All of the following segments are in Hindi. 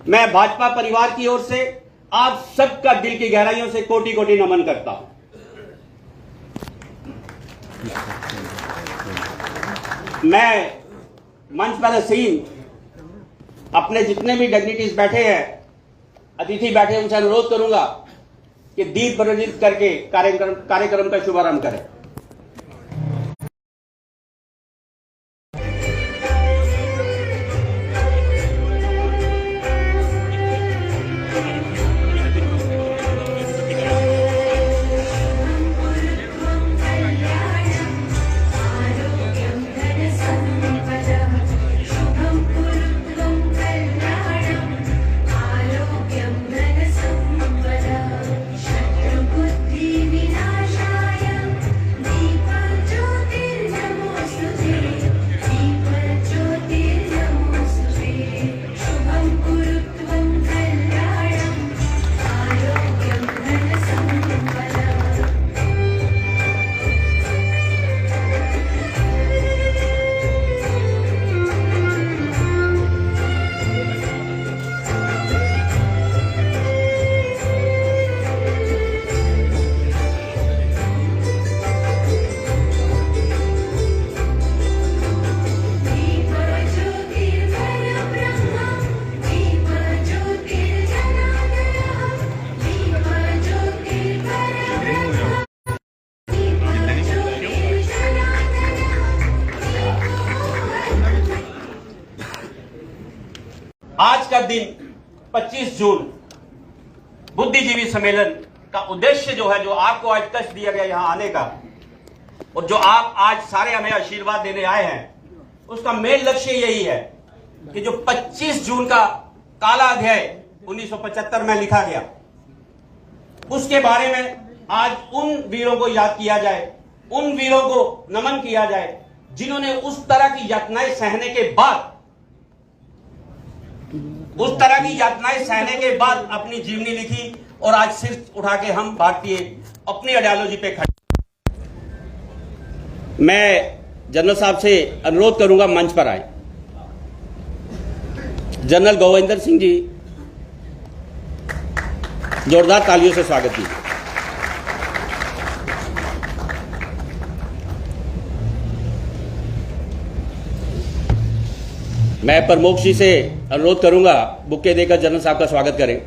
मैं भाजपा परिवार की ओर से आप सबका दिल की गहराइयों से कोटि कोटि नमन करता हूं। मैं मंच पर सीन अपने जितने भी डिग्निटीज बैठे हैं, अतिथि बैठे, उनसे अनुरोध करूंगा कि दीप प्रज्वलित करके कार्यक्रम का शुभारंभ करें। आज का दिन 25 जून बुद्धिजीवी सम्मेलन का उद्देश्य जो है, जो आपको आज कष्ट दिया गया यहां आने का, और जो आप आज सारे हमें आशीर्वाद देने आए हैं, उसका मेन लक्ष्य यही है कि जो 25 जून का काला अध्याय 1975 में लिखा गया, उसके बारे में आज उन वीरों को याद किया जाए, उन वीरों को नमन किया जाए जिन्होंने उस तरह की यातनाएं सहने के बाद अपनी जीवनी लिखी, और आज सिर उठा के हम भारतीय अपनी आइडियोलॉजी पे खड़े। मैं जनरल साहब से अनुरोध करूंगा मंच पर आए। जनरल गोविंदर सिंह जी, जोरदार तालियों से स्वागत कीजिए। मैं प्रमुख जी से अनुरोध करूंगा बुक्के देकर जनरल साहब का स्वागत करें।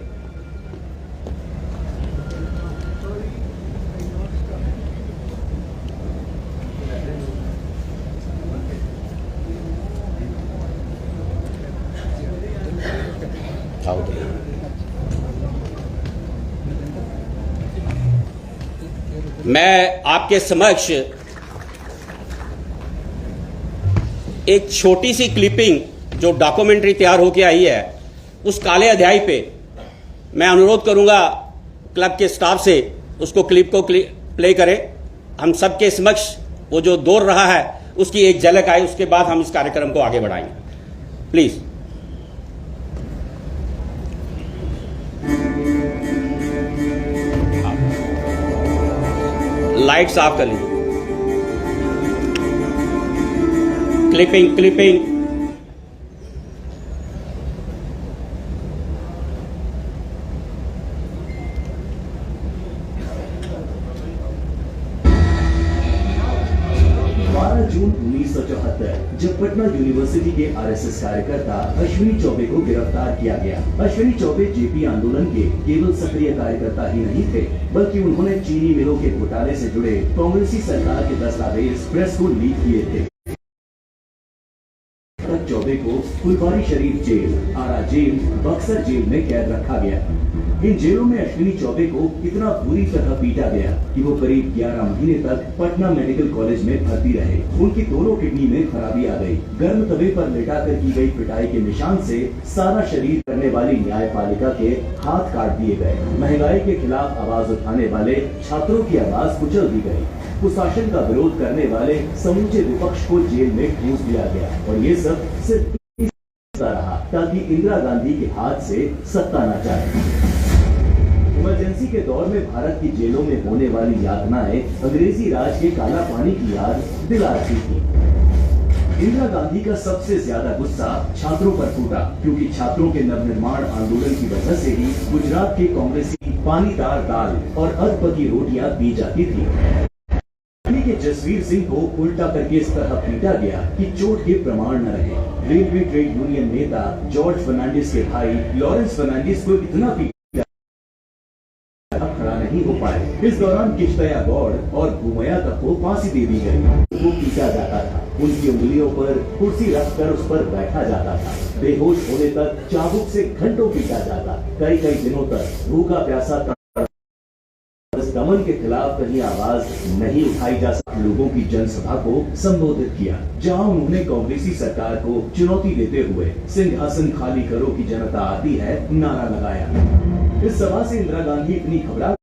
मैं आपके समक्ष एक छोटी सी क्लिपिंग जो डॉक्यूमेंट्री तैयार होकर आई है, उस काले अध्याय पे मैं अनुरोध करूंगा क्लब के स्टाफ से उसको क्लिप को प्ले करें। हम सबके समक्ष वो जो दौर रहा है उसकी एक झलक आए, उसके बाद हम इस कार्यक्रम को आगे बढ़ाएंगे। प्लीज लाइट्स ऑफ कर लीजिए। क्लिपिंग जून 1974 जब पटना यूनिवर्सिटी के आरएसएस कार्यकर्ता अश्विनी चौबे को गिरफ्तार किया गया। अश्विनी चौबे जेपी आंदोलन के केवल सक्रिय कार्यकर्ता ही नहीं थे, बल्कि उन्होंने चीनी मिलों के घोटाले से जुड़े कांग्रेसी सरकार के दस्तावेज प्रेस को लीक किए थे। चौबे को फुलवारी शरीफ जेल, आरा जेल, बक्सर जेल में कैद रखा गया। इन जेलों में अश्विनी चौबे को इतना बुरी तरह पीटा गया कि वो करीब 11 महीने तक पटना मेडिकल कॉलेज में भर्ती रहे। उनकी दोनों किडनी में खराबी आ गई। गर्म तवे पर लेटाकर की गई पिटाई के निशान से सारा शरीर करने वाली न्यायपालिका के हाथ काट दिए गए। महंगाई के खिलाफ आवाज उठाने वाले छात्रों की आवाज कुचल दी गई। कुशासन का विरोध करने वाले समूचे विपक्ष को जेल में ठूंस दिया गया, और ये सब सिर्फ रहा ताकि इंदिरा गांधी के हाथ से सत्ता न जाए। इमरजेंसी के दौर में भारत की जेलों में होने वाली यातनाएं अंग्रेजी राज के काला पानी की याद दिला रही थी। इंदिरा गांधी का सबसे ज्यादा गुस्सा छात्रों पर फूटा, क्योंकि छात्रों के नवनिर्माण आंदोलन की वजह से ही गुजरात के कांग्रेसी पानीदार दाल और अधपकी रोटियां दी जाती थी। दिल्ली के जसवीर सिंह को उल्टा करके इस तरह पीटा गया कि चोट के प्रमाण न रहे। रेलवे ट्रेड यूनियन नेता जॉर्ज फर्नांडिस के भाई लॉरेंस फर्नांडिस को इतना पीटा खड़ा नहीं हो पाए। इस दौरान किश्तया गौड़ और भूमया तक को फांसी दे दी गई। वो पीटा जाता था, उनकी उंगलियों पर कुर्सी रखकर उस पर बैठा जाता था। बेहोश होने तक चाबुक से घंटों पीटा जाता। कई कई दिनों तक भूखा प्यासा दमन के खिलाफ कहीं आवाज नहीं उठाई जा सकती। लोगों की जनसभा को संबोधित किया, जहां उन्होंने कांग्रेसी सरकार को चुनौती देते हुए सिंहासन खाली करो की जनता आती है नारा लगाया। इस सभा से इंदिरा गांधी इतनी घबरा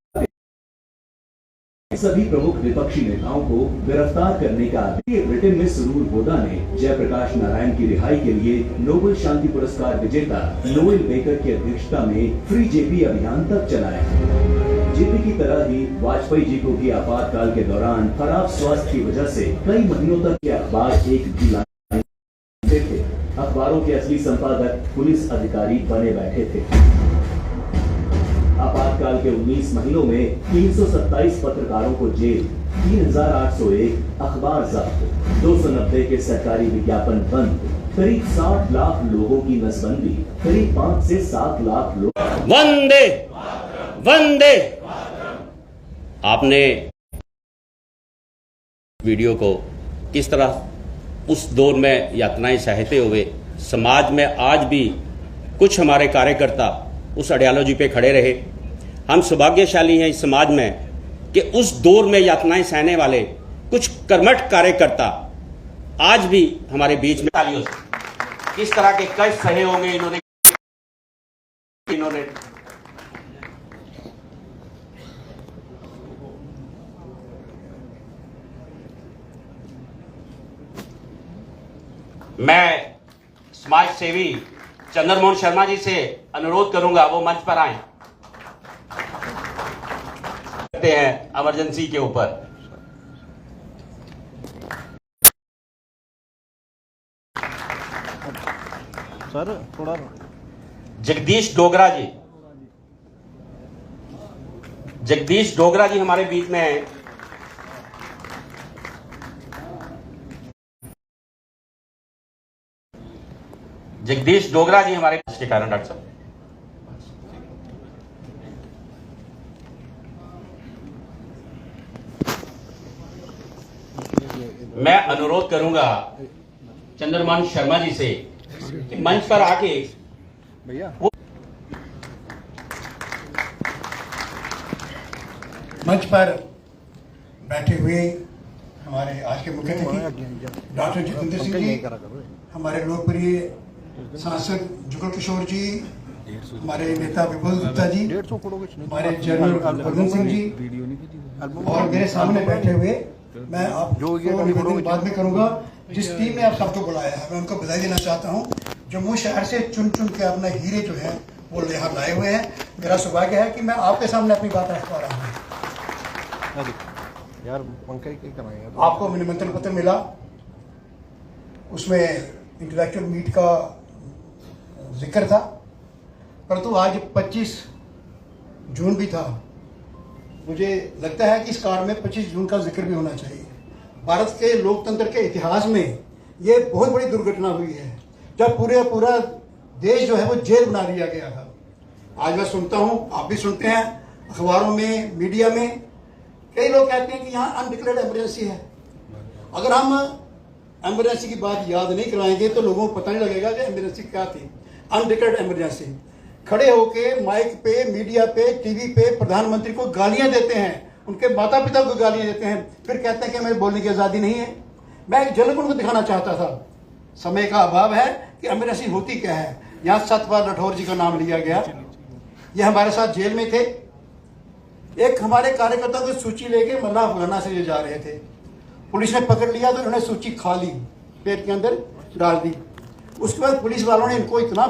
सभी प्रमुख विपक्षी नेताओं को गिरफ्तार करने का आदेश। ब्रिटेन में सुरूर बोदा ने जयप्रकाश नारायण की रिहाई के लिए नोबेल शांति पुरस्कार विजेता नोएल बेकर की अध्यक्षता में फ्री जेपी अभियान तक चलाया। जेपी की तरह ही वाजपेयी जी को भी आपातकाल के दौरान खराब स्वास्थ्य की वजह से कई महीनों तक ये अखबार एक भी लाते थे। अखबारों के असली संपादक पुलिस अधिकारी बने बैठे थे। आपातकाल के 19 महीनों में 327 पत्रकारों को जेल, 3801 अखबार जब्त, 290 के सरकारी विज्ञापन बंद, करीब 60 लाख लोगों की नसबंदी, करीब 5 से 7 लाख लोग। वंदे वंदे। आपने वीडियो को किस तरह उस दौर में यातनाएं सहते हुए समाज में आज भी कुछ हमारे कार्यकर्ता उस आइडियोलॉजी पे खड़े रहे। हम सौभाग्यशाली हैं इस समाज में कि उस दौर में यातनाएं सहने वाले कुछ कर्मठ कार्यकर्ता आज भी हमारे बीच में। किस तरह के कष्ट सहे होंगे इन्होंने। मैं समाज सेवी चंद्रमोहन शर्मा जी से अनुरोध करूंगा वो मंच पर आए। करते हैं इमरजेंसी के ऊपर। सर थोड़ा जगदीश डोगरा जी, जगदीश डोगरा जी हमारे बीच में हैं। जगदीश डोगरा जी हमारे के कारण डॉक्टर साहब मैं अनुरोध करूंगा चंद्रमोहन शर्मा जी से कि मंच पर आके भैया मंच पर बैठे हुए हमारे आज के मुख्य अतिथि डॉक्टर जितेंद्र सिंह जी, हमारे लोकप्रिय सांसद जुगल किशोर जी, हमारे नेता विपुल गुप्ता जी, हमारे जनरल वर्धन सिंह जी और मेरे सामने बैठे हुए मैं आपको निवेदन बाद में करूंगा। जिस टीम ने आप सबको बुलाया है मैं उनको बधाई देना चाहता हूं। जम्मू शहर से चुन चुन के अपने हीरे जो है वो यहाँ लाए हुए हैं। मेरा सौभाग्य है कि मैं आपके सामने अपनी बात रख पा रहा हूँ। यार पंकज क्या कर रहे हैं? आपको निमंत्रण पत्र मिला, उसमें इंटेलेक्चुअल मीट का जिक्र था, परंतु आज 25 जून भी था। मुझे लगता है कि इस कार्ड में 25 जून का जिक्र भी होना चाहिए। भारत के लोकतंत्र के इतिहास में ये बहुत बड़ी दुर्घटना हुई है जब पूरा देश जो है वो जेल बना दिया गया था। आज मैं सुनता हूँ, आप भी सुनते हैं, अखबारों में, मीडिया में कई लोग कहते हैं कि यहाँ अनडिक्लेयर्ड इमरजेंसी है। अगर हम इमरजेंसी की बात याद नहीं कराएंगे तो लोगों को पता नहीं लगेगा कि इमरजेंसी क्या थी। अनडिक्लेयर्ड इमरजेंसी, खड़े होके माइक पे, मीडिया पे, टीवी पे प्रधानमंत्री को गालियां देते हैं, उनके माता पिता को गालियां देते हैं, फिर कहते हैं कि हमें बोलने की आज़ादी नहीं है। मैं एक झलक उनको दिखाना चाहता था, समय का अभाव है कि इमरजेंसी होती क्या है। यहाँ 7 बार राठौर जी का नाम लिया गया, ये हमारे साथ जेल में थे। एक हमारे कार्यकर्ताओं की सूची लेके मल्ला अफगाना से ये जा रहे थे, पुलिस ने पकड़ लिया तो उन्होंने सूची खा ली, पेट के अंदर डाल दी। उसके बाद पुलिस वालों ने इनको इतना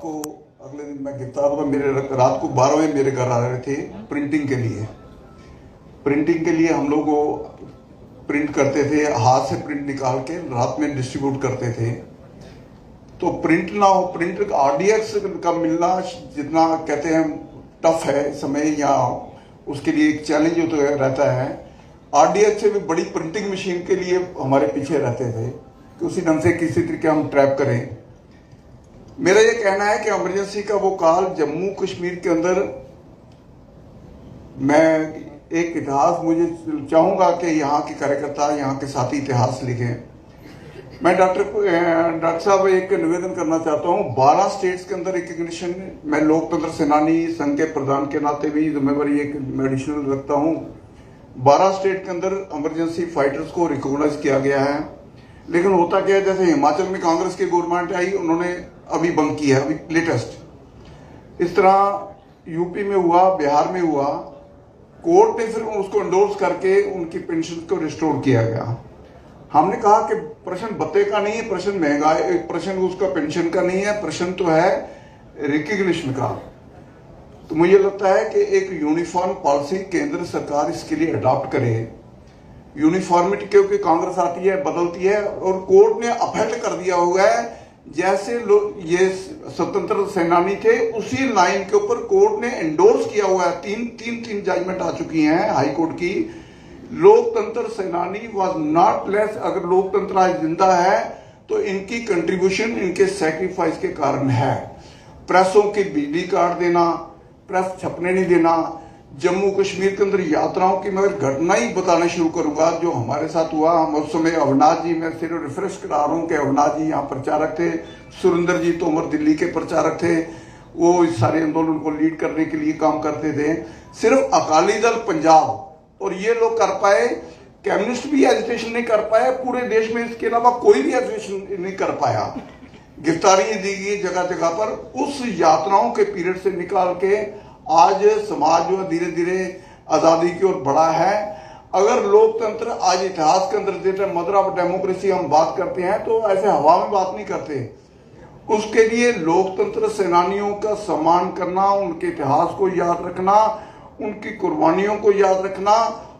को अगले दिन मैं गिरफ्तार हुआ। मेरे रात को 12 बजे मेरे घर आ रहे थे प्रिंटिंग के लिए। प्रिंटिंग के लिए हम लोग वो प्रिंट करते थे, हाथ से प्रिंट निकाल के रात में डिस्ट्रीब्यूट करते थे। तो प्रिंट ना हो, प्रिंट आरडीएक्स का मिलना जितना कहते हैं टफ है समय, या उसके लिए एक चैलेंज तो रहता है। आरडीएक्स से भी बड़ी प्रिंटिंग मशीन के लिए हमारे पीछे रहते थे कि उसी ढंग से किसी तरीके हम ट्रैप करें। मेरा ये कहना है कि इमरजेंसी का वो काल जम्मू कश्मीर के अंदर, मैं एक इतिहास मुझे चाहूंगा कि यहाँ के कार्यकर्ता, यहाँ के साथी इतिहास लिखें। मैं डॉक्टर साहब एक निवेदन करना चाहता हूँ। 12 स्टेट्स के अंदर रिकग्निशन, मैं लोकतंत्र सेनानी संघ के प्रधान के नाते भी जिम्मेवारी एक एडिशनल रखता हूँ। 12 स्टेट के अंदर इमरजेंसी फाइटर्स को रिकॉग्नाइज किया गया है। लेकिन होता क्या है, जैसे हिमाचल में कांग्रेस की गवर्नमेंट आई, उन्होंने अभी बंद किया, अभी लेटेस्ट। इस तरह यूपी में हुआ, बिहार में हुआ, कोर्ट ने फिर उसको एंडोर्स करके उनकी पेंशन को रिस्टोर किया गया। हमने कहा कि प्रश्न भत्ते का नहीं है, प्रश्न महंगाई, प्रश्न उसका पेंशन का नहीं है, प्रश्न तो है रिकग्निशन का। तो मुझे लगता है कि एक यूनिफॉर्म पॉलिसी केंद्र सरकार इसके लिए अडॉप्ट करे। यूनिफॉर्मिटी, क्योंकि कांग्रेस आती है, बदलती है, और कोर्ट ने अपहेल्ड कर दिया हुआ है। जैसे ये स्वतंत्र सेनानी थे, उसी लाइन के ऊपर कोर्ट ने एंडोर्स किया हुआ है। तीन जजमेंट आ चुकी हैं हाई कोर्ट की। लोकतंत्र सेनानी वाज नॉट लेस। अगर लोकतंत्र आज जिंदा है तो इनकी कंट्रीब्यूशन, इनके सैक्रिफाइस के कारण है। प्रेसों की बिजली काट देना, प्रेस छपने नहीं देना, जम्मू कश्मीर के अंदर यात्राओं की मैं घटना ही बताना शुरू करूंगा जो हमारे साथ हुआ। हम उस समय अविनाश जी, मैं सिर्फ रिफ्रेश करा रहा हूं कि अविनाश जी यहाँ प्रचारक थे, सुरेंद्र जी तोमर दिल्ली के प्रचारक थे, वो इस सारे आंदोलन को लीड करने के लिए काम करते थे। सिर्फ अकाली दल पंजाब और ये लोग कर पाए, कम्युनिस्ट भी एजिटेशन नहीं कर पाए पूरे देश में, इसके अलावा कोई भी एजिटेशन नहीं कर पाया। गिरफ्तारियां दी गई जगह जगह पर। उस यात्राओं के पीरियड से निकाल के आज समाज जो धीरे धीरे आजादी की ओर बढ़ा है। अगर लोकतंत्र आज इतिहास के अंदर जैसे मदर ऑफ डेमोक्रेसी हम बात करते हैं, तो ऐसे हवा में बात नहीं करते। उसके लिए लोकतंत्र सेनानियों का सम्मान करना, उनके इतिहास को याद रखना, उनकी कुर्बानियों को याद रखना,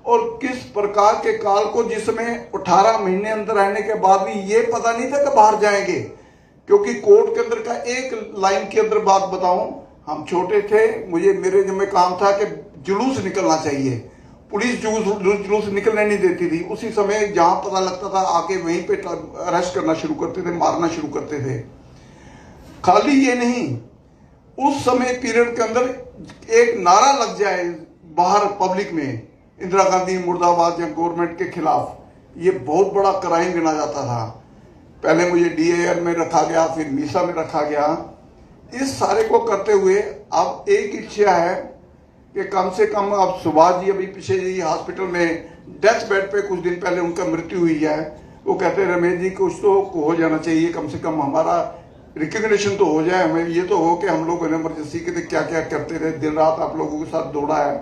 और किस प्रकार के काल को, जिसमें 18 महीने अंदर रहने के बाद भी ये पता नहीं था कि बाहर जाएंगे। क्योंकि कोर्ट के अंदर का एक लाइन के अंदर बात बताऊं, हम छोटे थे, मेरे जिम्मे काम था कि जुलूस निकलना चाहिए। पुलिस जुलूस निकलने नहीं देती थी। उसी समय जहां पता लगता था आके वहीं पे अरेस्ट करना शुरू करते थे, मारना शुरू करते थे। खाली ये नहीं, उस समय पीरियड के अंदर एक नारा लग जाए बाहर पब्लिक में, इंदिरा गांधी मुर्दाबाद या गवर्नमेंट के खिलाफ, ये बहुत बड़ा क्राइम गिना जाता था। पहले मुझे डीएएन में रखा गया, फिर मीसा में रखा गया। इस सारे को करते हुए अब एक इच्छा है कि कम से कम, अब सुभाष जी अभी पीछे जी हॉस्पिटल में डेथ बेड पे कुछ दिन पहले उनका मृत्यु हुई है। वो कहते हैं रमेश जी कुछ तो हो जाना चाहिए, कम से कम हमारा रिकग्निशन तो हो जाए, हमें ये तो हो कि हम लोग इमरजेंसी के क्या क्या करते रहे, दिन रात आप लोगों के साथ दौड़ा है।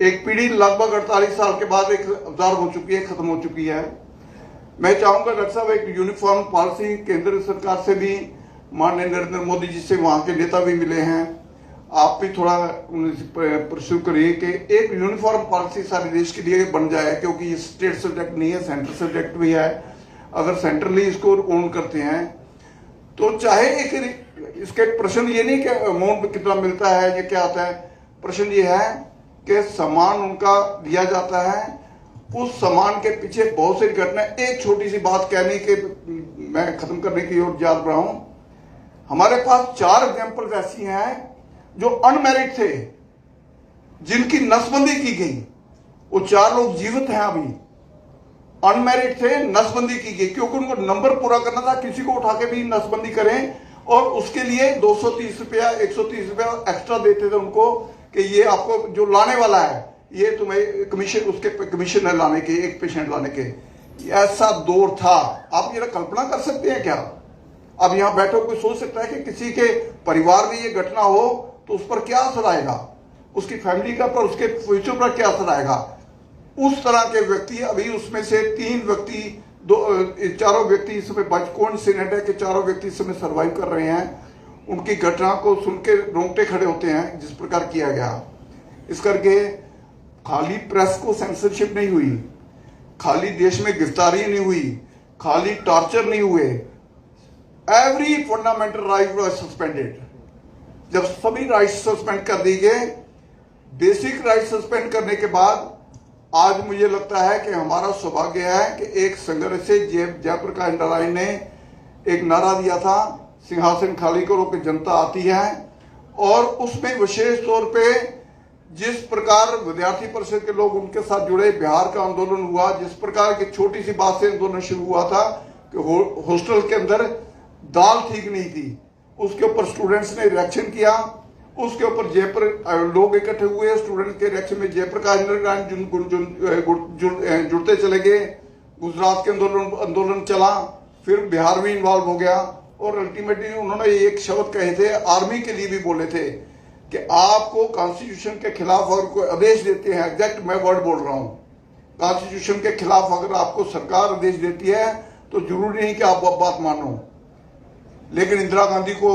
एक पीढ़ी लगभग 48 साल के बाद एक अवतार हो चुकी है, खत्म हो चुकी है। मैं चाहूंगा डॉक्टर साहब एक यूनिफॉर्म पॉलिसी केंद्र सरकार से भी, माननीय नरेंद्र मोदी जी से वहां के नेता भी मिले हैं, आप भी थोड़ा परस्यू करिए कि एक यूनिफॉर्म पॉलिसी सारे देश के लिए बन जाए। क्योंकि ये स्टेट सब्जेक्ट नहीं है, सेंट्रल सब्जेक्ट भी है। अगर सेंट्रली इसको ओन करते हैं तो चाहे एक इसके प्रश्न ये नहीं कि अमाउंट कितना मिलता है, ये क्या आता है, प्रश्न ये है कि सम्मान उनका दिया जाता है। उस सम्मान के पीछे बहुत सी घटना। एक छोटी सी बात कहने के मैं खत्म करने की ओर जा रहा हूं। हमारे पास 4 एग्जाम्पल्स ऐसी हैं जो अनमैरिड थे, जिनकी नसबंदी की गई। वो 4 लोग जीवित हैं अभी, अनमैरिड थे, नसबंदी की गई क्योंकि उनको नंबर पूरा करना था। किसी को उठा के भी नसबंदी करें और उसके लिए 230 रुपया 130 रुपया एक्स्ट्रा देते थे उनको कि ये आपको जो लाने वाला है ये तुम्हें कमीशन, उसके कमीशन है लाने के, एक पेशेंट लाने के। ऐसा दौर था। आप ये कल्पना कर सकते हैं क्या? अब यहां बैठो कोई सोच सकता है कि किसी के परिवार में ये घटना हो तो उस पर क्या असर आएगा, उसकी फैमिली का पर, उसके फ्यूचर पर क्या असर आएगा? उस तरह के व्यक्ति अभी उसमें से 3 व्यक्ति, 4 व्यक्ति इस समय कोइंसिडेंट है कि 4 व्यक्ति इस समय सर्वाइव कर रहे हैं। उनकी घटना को सुन के रोंगटे खड़े होते हैं जिस प्रकार किया गया। इस करके खाली प्रेस को सेंसरशिप नहीं हुई, खाली देश में गिरफ्तारी नहीं हुई, खाली टॉर्चर नहीं हुए, every fundamental right was suspended. जब सभी राइट्स सस्पेंड कर दिए गए, बेसिक राइट सस्पेंड करने के बाद आज मुझे लगता है कि हमारा सौभाग्य है कि एक संघर्ष से जयप्रकाश नारायण ने एक नारा दिया था, सिंहासन खाली करो कि जनता आती है, और उसमें विशेष तौर पे जिस प्रकार विद्यार्थी परिषद के लोग उनके साथ जुड़े, बिहार का आंदोलन हुआ, जिस प्रकार की छोटी सी बात से आंदोलन शुरू हुआ था कि हॉस्टल के अंदर दाल ठीक नहीं थी, उसके ऊपर स्टूडेंट्स ने रिएक्शन किया, उसके ऊपर लोग इकट्ठे हुए, स्टूडेंट के रिएक्शन में जयप्रकाश नारायण जुड़ते चले गए, गुजरात के आंदोलन चला, फिर बिहार में इन्वॉल्व हो गया, और अल्टीमेटली उन्होंने एक शब्द कहे थे, आर्मी के लिए भी बोले थे कि आपको कॉन्स्टिट्यूशन के खिलाफ अगर कोई आदेश देते हैं, एग्जैक्ट मैं वर्ड बोल रहा हूं, कॉन्स्टिट्यूशन के खिलाफ अगर आपको सरकार आदेश देती है तो जरूरी नहीं कि आप बात मानो। लेकिन इंदिरा गांधी को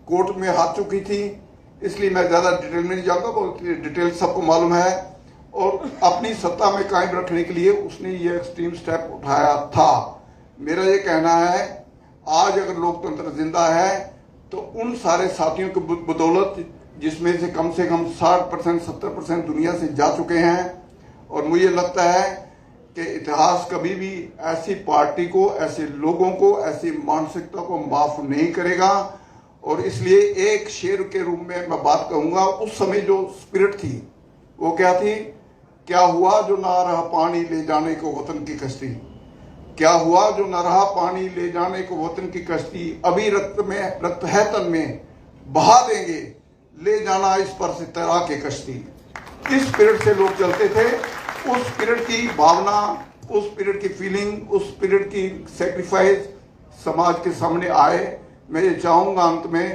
कोर्ट में हाथ चुकी थी, इसलिए मैं ज्यादा डिटेल में नहीं जाऊंगा, बहुत डिटेल सबको मालूम है, और अपनी सत्ता में कायम रखने के लिए उसने ये एक्सट्रीम स्टेप उठाया था। मेरा ये कहना है, आज अगर लोकतंत्र जिंदा है तो उन सारे साथियों की बदौलत, जिसमें से कम 60% 70% दुनिया से जा चुके हैं, और मुझे लगता है कि इतिहास कभी भी ऐसी पार्टी को, ऐसे लोगों को, ऐसी मानसिकता को माफ नहीं करेगा। और इसलिए एक शेर के रूप में मैं बात कहूंगा, उस समय जो स्पिरिट थी वो क्या थी, क्या हुआ जो ना रहा पानी ले जाने को वतन की कश्ती, क्या हुआ जो न रहा पानी ले जाने को वतन की कश्ती, अभी रक्त है तन में, बहा देंगे ले जाना इस पर से तैरा के कश्ती। इस स्पिरिट से लोग चलते थे, उस स्पिरिट की भावना, उस स्पिरिट की फीलिंग, उस स्पिरिट की सेक्रीफाइस समाज के सामने आए। मैं ये चाहूंगा अंत में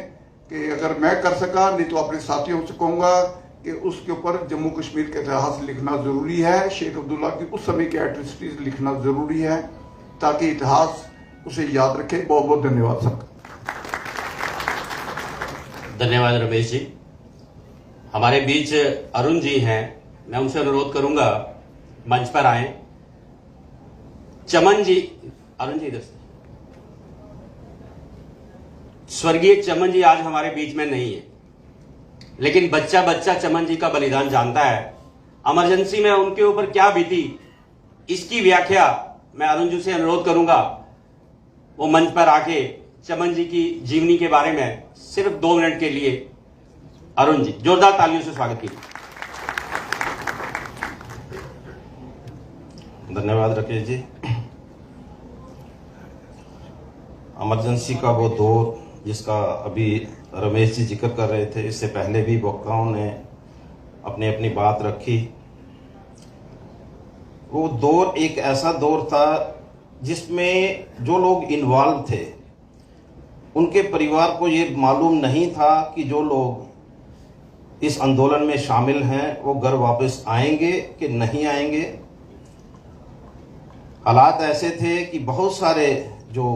कि अगर मैं कर सका, नहीं तो अपने साथियों से कहूंगा कि उसके ऊपर जम्मू कश्मीर का इतिहास लिखना जरूरी है, शेख अब्दुल्ला की उस समय की एट्रोसिटीज लिखना जरूरी है, ताकि इतिहास उसे याद रखे। बहुत बहुत धन्यवाद सबका। धन्यवाद रमेश जी। हमारे बीच अरुण जी हैं, मैं उनसे अनुरोध करूंगा मंच पर आए। चमन जी, अरुण जी इधर से। स्वर्गीय चमन जी आज हमारे बीच में नहीं है, लेकिन बच्चा बच्चा चमन जी का बलिदान जानता है। इमरजेंसी में उनके ऊपर क्या बीती, इसकी व्याख्या मैं अरुण जी से अनुरोध करूंगा, वो मंच पर आके चमन जी की जीवनी के बारे में सिर्फ 2 मिनट के लिए। अरुण जी, जोरदार तालियों से स्वागत कीजिए। धन्यवाद राकेश जी। इमरजेंसी का वो दौर जिसका अभी रमेश जी जिक्र कर रहे थे, इससे पहले भी वक्ताओं ने अपनी अपनी बात रखी। वो दौर एक ऐसा दौर था जिसमें जो लोग इन्वॉल्व थे उनके परिवार को ये मालूम नहीं था कि जो लोग इस आंदोलन में शामिल हैं वो घर वापस आएंगे कि नहीं आएंगे। हालात ऐसे थे कि बहुत सारे जो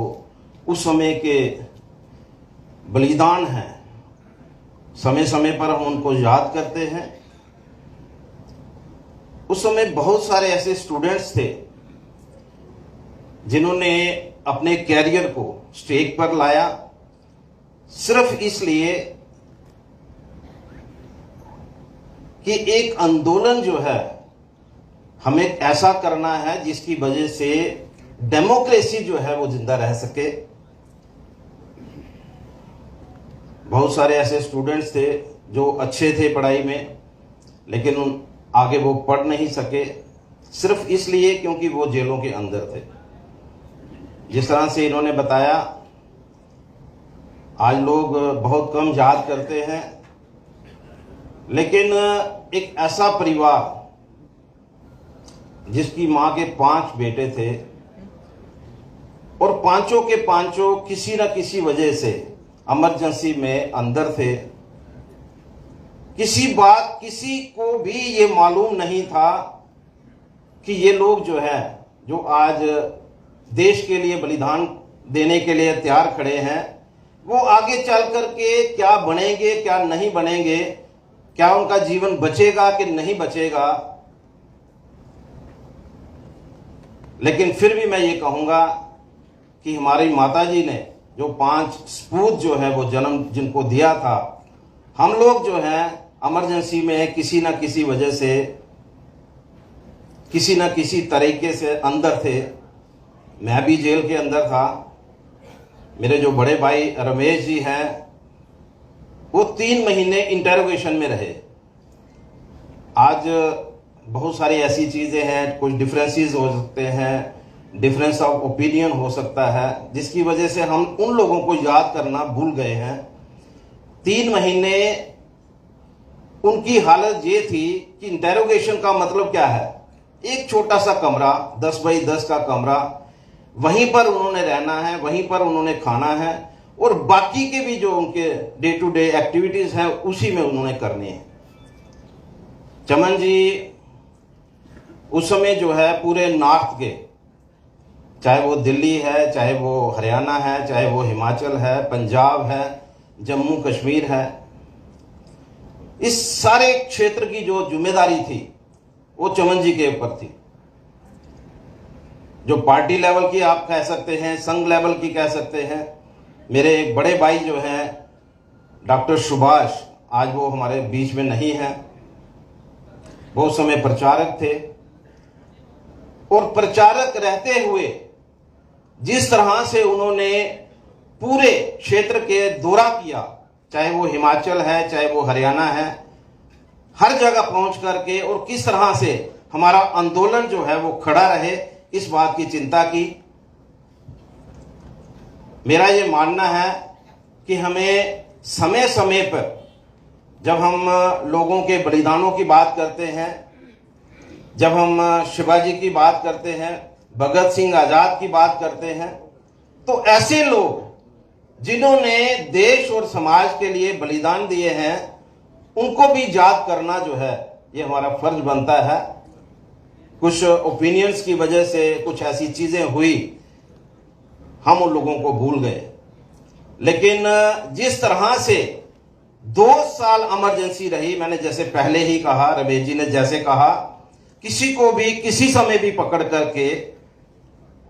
उस समय के बलिदान हैं, समय समय पर हम उनको याद करते हैं। उस समय बहुत सारे ऐसे स्टूडेंट्स थे जिन्होंने अपने कैरियर को स्टेज पर लाया सिर्फ इसलिए कि एक आंदोलन जो है हमें ऐसा करना है जिसकी वजह से डेमोक्रेसी जो है वो जिंदा रह सके। बहुत सारे ऐसे स्टूडेंट्स थे जो अच्छे थे पढ़ाई में, लेकिन आगे वो पढ़ नहीं सके सिर्फ इसलिए क्योंकि वो जेलों के अंदर थे। जिस तरह से इन्होंने बताया, आज लोग बहुत कम याद करते हैं, लेकिन एक ऐसा परिवार जिसकी मां के 5 बेटे थे और पांचों के पांचों किसी न किसी वजह से इमरजेंसी में अंदर थे। किसी को भी ये मालूम नहीं था कि ये लोग जो है जो आज देश के लिए बलिदान देने के लिए तैयार खड़े हैं, वो आगे चल करके क्या बनेंगे क्या नहीं बनेंगे, क्या उनका जीवन बचेगा कि नहीं बचेगा। लेकिन फिर भी मैं ये कहूंगा कि हमारी माताजी ने जो 5 सपूत जो है वो जन्म जिनको दिया था, हम लोग जो है इमरजेंसी में किसी ना किसी वजह से किसी ना किसी तरीके से अंदर थे। मैं भी जेल के अंदर था। मेरे जो बड़े भाई रमेश जी हैं वो 3 महीने इंटेरोगेशन में रहे। आज बहुत सारी ऐसी चीज़ें हैं, कुछ डिफरेंसेस हो सकते हैं, डिफरेंस ऑफ ओपिनियन हो सकता है, जिसकी वजह से हम उन लोगों को याद करना भूल गए हैं। 3 महीने उनकी हालत ये थी कि इंटेरोगेशन का मतलब क्या है, एक छोटा सा कमरा 10 बाई 10 का कमरा, वहीं पर उन्होंने रहना है, वहीं पर उन्होंने खाना है और बाकी के भी जो उनके डे टू डे एक्टिविटीज हैं उसी में उन्होंने करनी है। चमन जी उस समय जो है पूरे नॉर्थ के, चाहे वो दिल्ली है, चाहे वो हरियाणा है, चाहे वो हिमाचल है, पंजाब है, जम्मू कश्मीर है, इस सारे क्षेत्र की जो जिम्मेदारी थी वो चमन जी के ऊपर थी। जो पार्टी लेवल की आप कह सकते हैं, संघ लेवल की कह सकते हैं। मेरे एक बड़े भाई जो हैं डॉक्टर सुभाष, आज वो हमारे बीच में नहीं हैं, बहुत समय प्रचारक थे और प्रचारक रहते हुए जिस तरह से उन्होंने पूरे क्षेत्र के दौरा किया, चाहे वो हिमाचल है, चाहे वो हरियाणा है, हर जगह पहुंच करके और किस तरह से हमारा आंदोलन जो है वो खड़ा रहे, इस बात की चिंता की। मेरा ये मानना है कि हमें समय समय पर जब हम लोगों के बलिदानों की बात करते हैं, जब हम शिवाजी की बात करते हैं, भगत सिंह आजाद की बात करते हैं, तो ऐसे लोग जिन्होंने देश और समाज के लिए बलिदान दिए हैं उनको भी याद करना जो है ये हमारा फर्ज बनता है। कुछ ओपिनियंस की वजह से कुछ ऐसी चीजें हुई, हम उन लोगों को भूल गए। लेकिन जिस तरह से 2 साल इमरजेंसी रही, मैंने जैसे पहले ही कहा, रमेश जी ने जैसे कहा, किसी को भी किसी समय भी पकड़ करके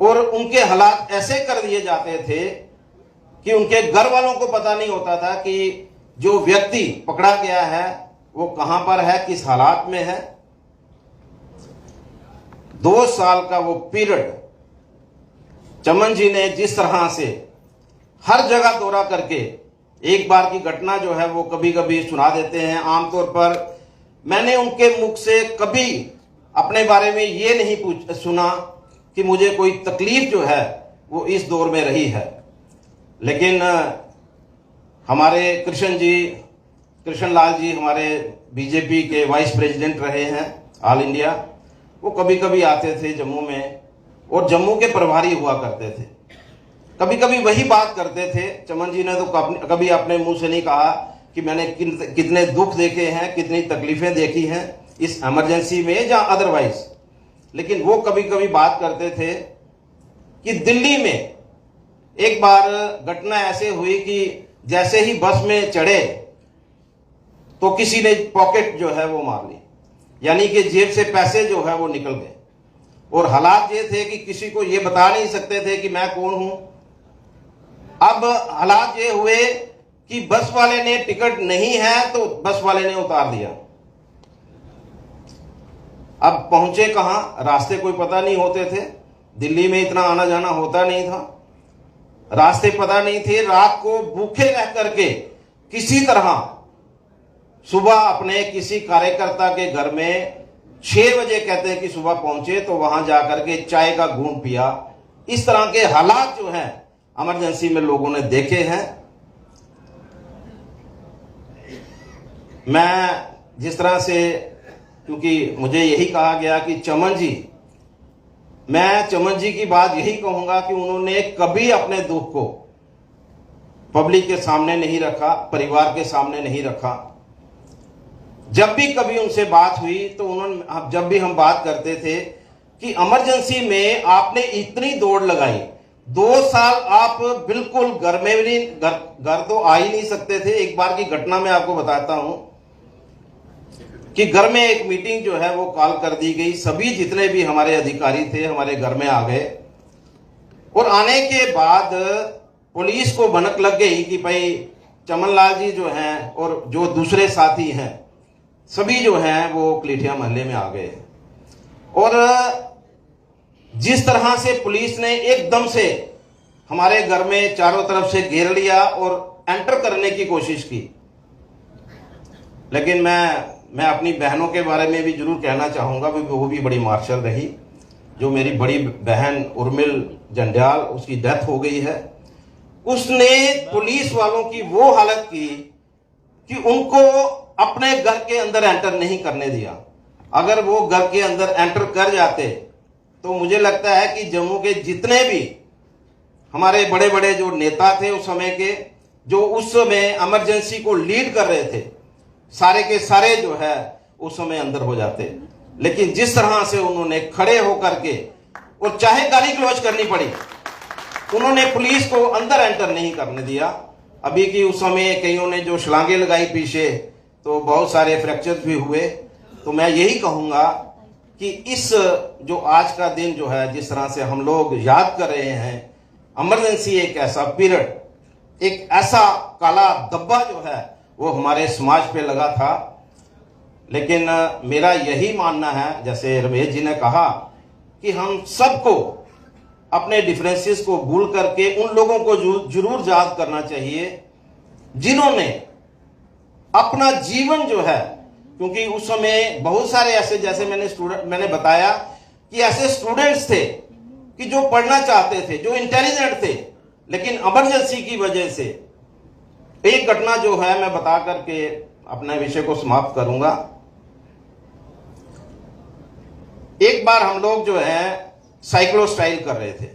और उनके हालात ऐसे कर दिए जाते थे कि उनके घर वालों को पता नहीं होता था कि जो व्यक्ति पकड़ा गया है वो कहां पर है, किस हालात में है। 2 साल का वो पीरियड चमन जी ने जिस तरह से हर जगह दौरा करके, एक बार की घटना जो है वो कभी कभी सुना देते हैं। आमतौर पर मैंने उनके मुख से कभी अपने बारे में ये नहीं सुना कि मुझे कोई तकलीफ जो है वो इस दौर में रही है। लेकिन हमारे कृष्ण लाल जी हमारे बीजेपी के वाइस प्रेसिडेंट रहे हैं ऑल इंडिया, वो कभी कभी आते थे जम्मू में और जम्मू के प्रभारी हुआ करते थे। कभी कभी वही बात करते थे। चमन जी ने तो कभी अपने मुंह से नहीं कहा कि मैंने कितने दुख देखे हैं, कितनी तकलीफें देखी हैं इस इमरजेंसी में या अदरवाइज। लेकिन वो कभी कभी बात करते थे कि दिल्ली में एक बार घटना ऐसे हुई कि जैसे ही बस में चढ़े तो किसी ने पॉकेट जो है वो मार ली, यानी कि जेब से पैसे जो है वो निकल गए। और हालात ये थे कि किसी को ये बता नहीं सकते थे कि मैं कौन हूं। अब हालात ये हुए कि बस वाले ने टिकट नहीं है तो बस वाले ने उतार दिया। अब पहुंचे कहां, रास्ते कोई पता नहीं होते थे, दिल्ली में इतना आना जाना होता नहीं था, रास्ते पता नहीं थे। रात को भूखे रह करके किसी तरह सुबह अपने किसी कार्यकर्ता के घर में 6 बजे कहते हैं कि सुबह पहुंचे तो वहां जाकर के चाय का घूंट पिया। इस तरह के हालात जो हैं इमरजेंसी में लोगों ने देखे हैं। मैं जिस तरह से, क्योंकि मुझे यही कहा गया कि मैं चमन जी की बात यही कहूंगा कि उन्होंने कभी अपने दुख को पब्लिक के सामने नहीं रखा, परिवार के सामने नहीं रखा। जब भी कभी उनसे बात हुई तो जब भी हम बात करते थे कि इमरजेंसी में आपने इतनी दौड़ लगाई, 2 साल आप बिल्कुल घर में भी नहीं, घर तो आ ही नहीं सकते थे। एक बार की घटना मैं आपको बताता हूं कि घर में एक मीटिंग जो है वो कॉल कर दी गई, सभी जितने भी हमारे अधिकारी थे हमारे घर में आ गए, और आने के बाद पुलिस को भनक लग गई कि भाई चमनलाल जी जो हैं और जो दूसरे साथी हैं सभी जो हैं वो कलीठिया मोहल्ले में आ गए। और जिस तरह से पुलिस ने एकदम से हमारे घर में चारों तरफ से घेर लिया और एंटर करने की कोशिश की, लेकिन मैं अपनी बहनों के बारे में भी जरूर कहना चाहूंगा, वो भी बड़ी मार्शल रही। जो मेरी बड़ी बहन उर्मिल जंडियाल, उसकी डेथ हो गई है, उसने पुलिस वालों की वो हालत की कि उनको अपने घर के अंदर एंटर नहीं करने दिया। अगर वो घर के अंदर एंटर कर जाते तो मुझे लगता है कि जम्मू के जितने भी हमारे बड़े बड़े जो नेता थे उस समय के, जो उस समय इमरजेंसी को लीड कर रहे थे, सारे के सारे जो है उस समय अंदर हो जाते। लेकिन जिस तरह से उन्होंने खड़े होकर के, और चाहे गाली गलौज करनी पड़ी, उन्होंने पुलिस को अंदर एंटर नहीं करने दिया। अभी की उस समय कईयों ने जो छलांगे लगाई पीछे, तो बहुत सारे फ्रैक्चर्स भी हुए। तो मैं यही कहूंगा कि इस जो आज का दिन जो है, जिस तरह से हम लोग याद कर रहे हैं, इमरजेंसी एक ऐसा पीरियड, एक ऐसा काला धब्बा जो है वो हमारे समाज पे लगा था। लेकिन मेरा यही मानना है, जैसे रमेश जी ने कहा, कि हम सबको अपने डिफरेंसेस को भूल करके उन लोगों को जरूर याद करना चाहिए जिन्होंने अपना जीवन जो है, क्योंकि उस समय बहुत सारे ऐसे, जैसे मैंने बताया कि ऐसे स्टूडेंट्स थे कि जो पढ़ना चाहते थे, जो इंटेलिजेंट थे, लेकिन इमरजेंसी की वजह से। एक घटना जो है मैं बता करके अपने विषय को समाप्त करूंगा। एक बार हम लोग जो है साइक्लोस्टाइल कर रहे थे,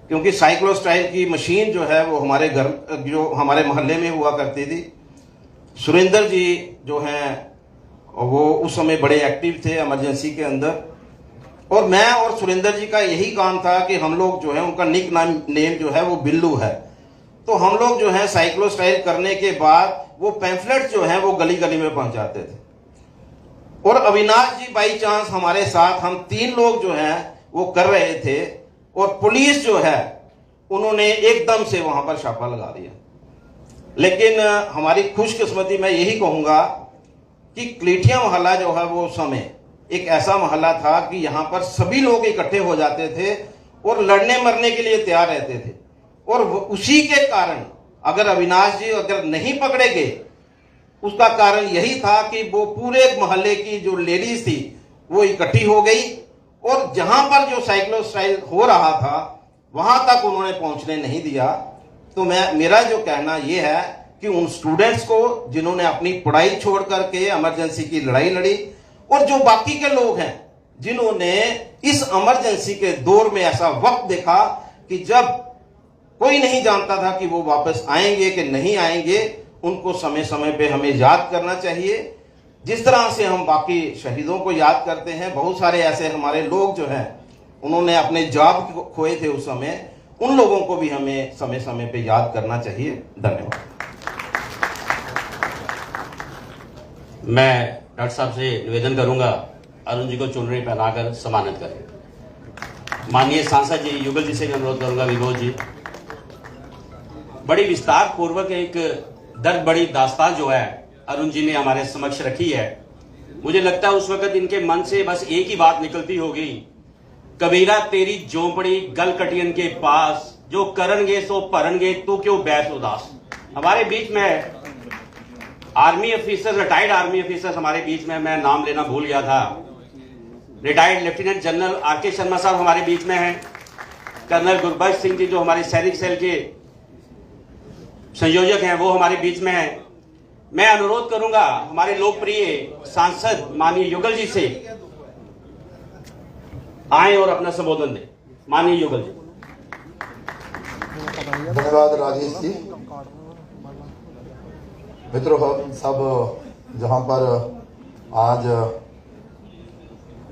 क्योंकि साइक्लोस्टाइल की मशीन जो है वो हमारे घर, जो हमारे मोहल्ले में हुआ करती थी। सुरेंद्र जी जो हैं वो उस समय बड़े एक्टिव थे इमरजेंसी के अंदर, और मैं और सुरेंद्र जी का यही काम था कि हम लोग जो है, उनका निक नेम जो है वो बिल्लू है, तो हम लोग जो है साइक्लोस्टाइल करने के बाद वो पैम्फलेट जो है वो गली गली में पहुंचाते थे। और अविनाश जी बाई चांस हमारे साथ, हम 3 लोग जो हैं वो कर रहे थे, और पुलिस जो है उन्होंने एकदम से वहां पर छापा लगा दिया। लेकिन हमारी खुशकिस्मती मैं यही कहूंगा कि कलीठिया मोहल्ला जो है वो समय एक ऐसा मोहल्ला था कि यहां पर सभी लोग इकट्ठे हो जाते थे और लड़ने मरने के लिए तैयार रहते थे। और उसी के कारण अगर अविनाश जी अगर नहीं पकड़े गए, उसका कारण यही था कि वो पूरे मोहल्ले की जो लेडीज थी वो इकट्ठी हो गई, और जहां पर जो साइक्लोस्टाइल हो रहा था वहां तक उन्होंने पहुंचने नहीं दिया। तो मेरा जो कहना यह है कि उन स्टूडेंट्स को जिन्होंने अपनी पढ़ाई छोड़ करके इमरजेंसी की लड़ाई लड़ी, और जो बाकी के लोग हैं जिन्होंने इस इमरजेंसी के दौर में ऐसा वक्त देखा कि जब कोई नहीं जानता था कि वो वापस आएंगे कि नहीं आएंगे, उनको समय समय पे हमें याद करना चाहिए। जिस तरह से हम बाकी शहीदों को याद करते हैं, बहुत सारे ऐसे हमारे लोग जो हैं उन्होंने अपने जॉब खोए थे उस समय, उन लोगों को भी हमें समय समय पे याद करना चाहिए। धन्यवाद। मैं डॉक्टर साहब से निवेदन करूंगा अरुण जी को चुनरी पहनाकर सम्मानित करें। माननीय सांसद जी युगल जी से भी अनुरोध करूंगा, विनोद जी। बड़ी विस्तार पूर्वक एक दर्द बड़ी दास्तान जो है अरुण जी ने हमारे समक्ष रखी है। मुझे लगता है उस वक्त इनके मन से बस एक ही बात निकलती होगी, कबीरा तेरी झोंपड़ी गल कटियन के पास, जो करनगे सो परनगे तू क्यों बैस उदास। हमारे बीच में army officer, retired army officer हमारे बीच में, मैं नाम लेना भूल गया था, retired lieutenant general R K. Sharma साहब हमारे बीच में हैं, कर्नल गुरबख्श सिंह जी जो हमारे सैनिक सेल के संयोजक हैं वो हमारे बीच में हैं। मैं अनुरोध करूंगा हमारे लोकप्रिय सांसद माननीय युगल जी से आए और अपना संबोधन दें। माननीय युगल जी। धन्यवाद राजेश जी। मित्रों, हम सब जहां पर आज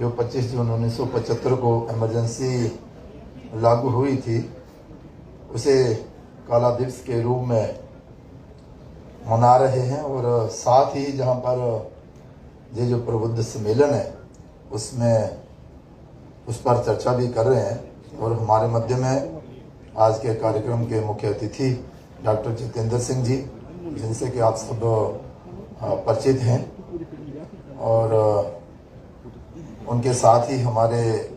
जो 25 जून 1975 को इमरजेंसी लागू हुई थी, उसे काला दिवस के रूप में मना रहे हैं। और साथ ही जहाँ पर ये जो प्रबुद्ध सम्मेलन है उसमें उस पर चर्चा भी कर रहे हैं। और हमारे मध्य में आज के कार्यक्रम के मुख्य अतिथि डॉक्टर जितेंद्र सिंह जी, जिनसे कि आप सब परिचित हैं, और उनके साथ ही हमारे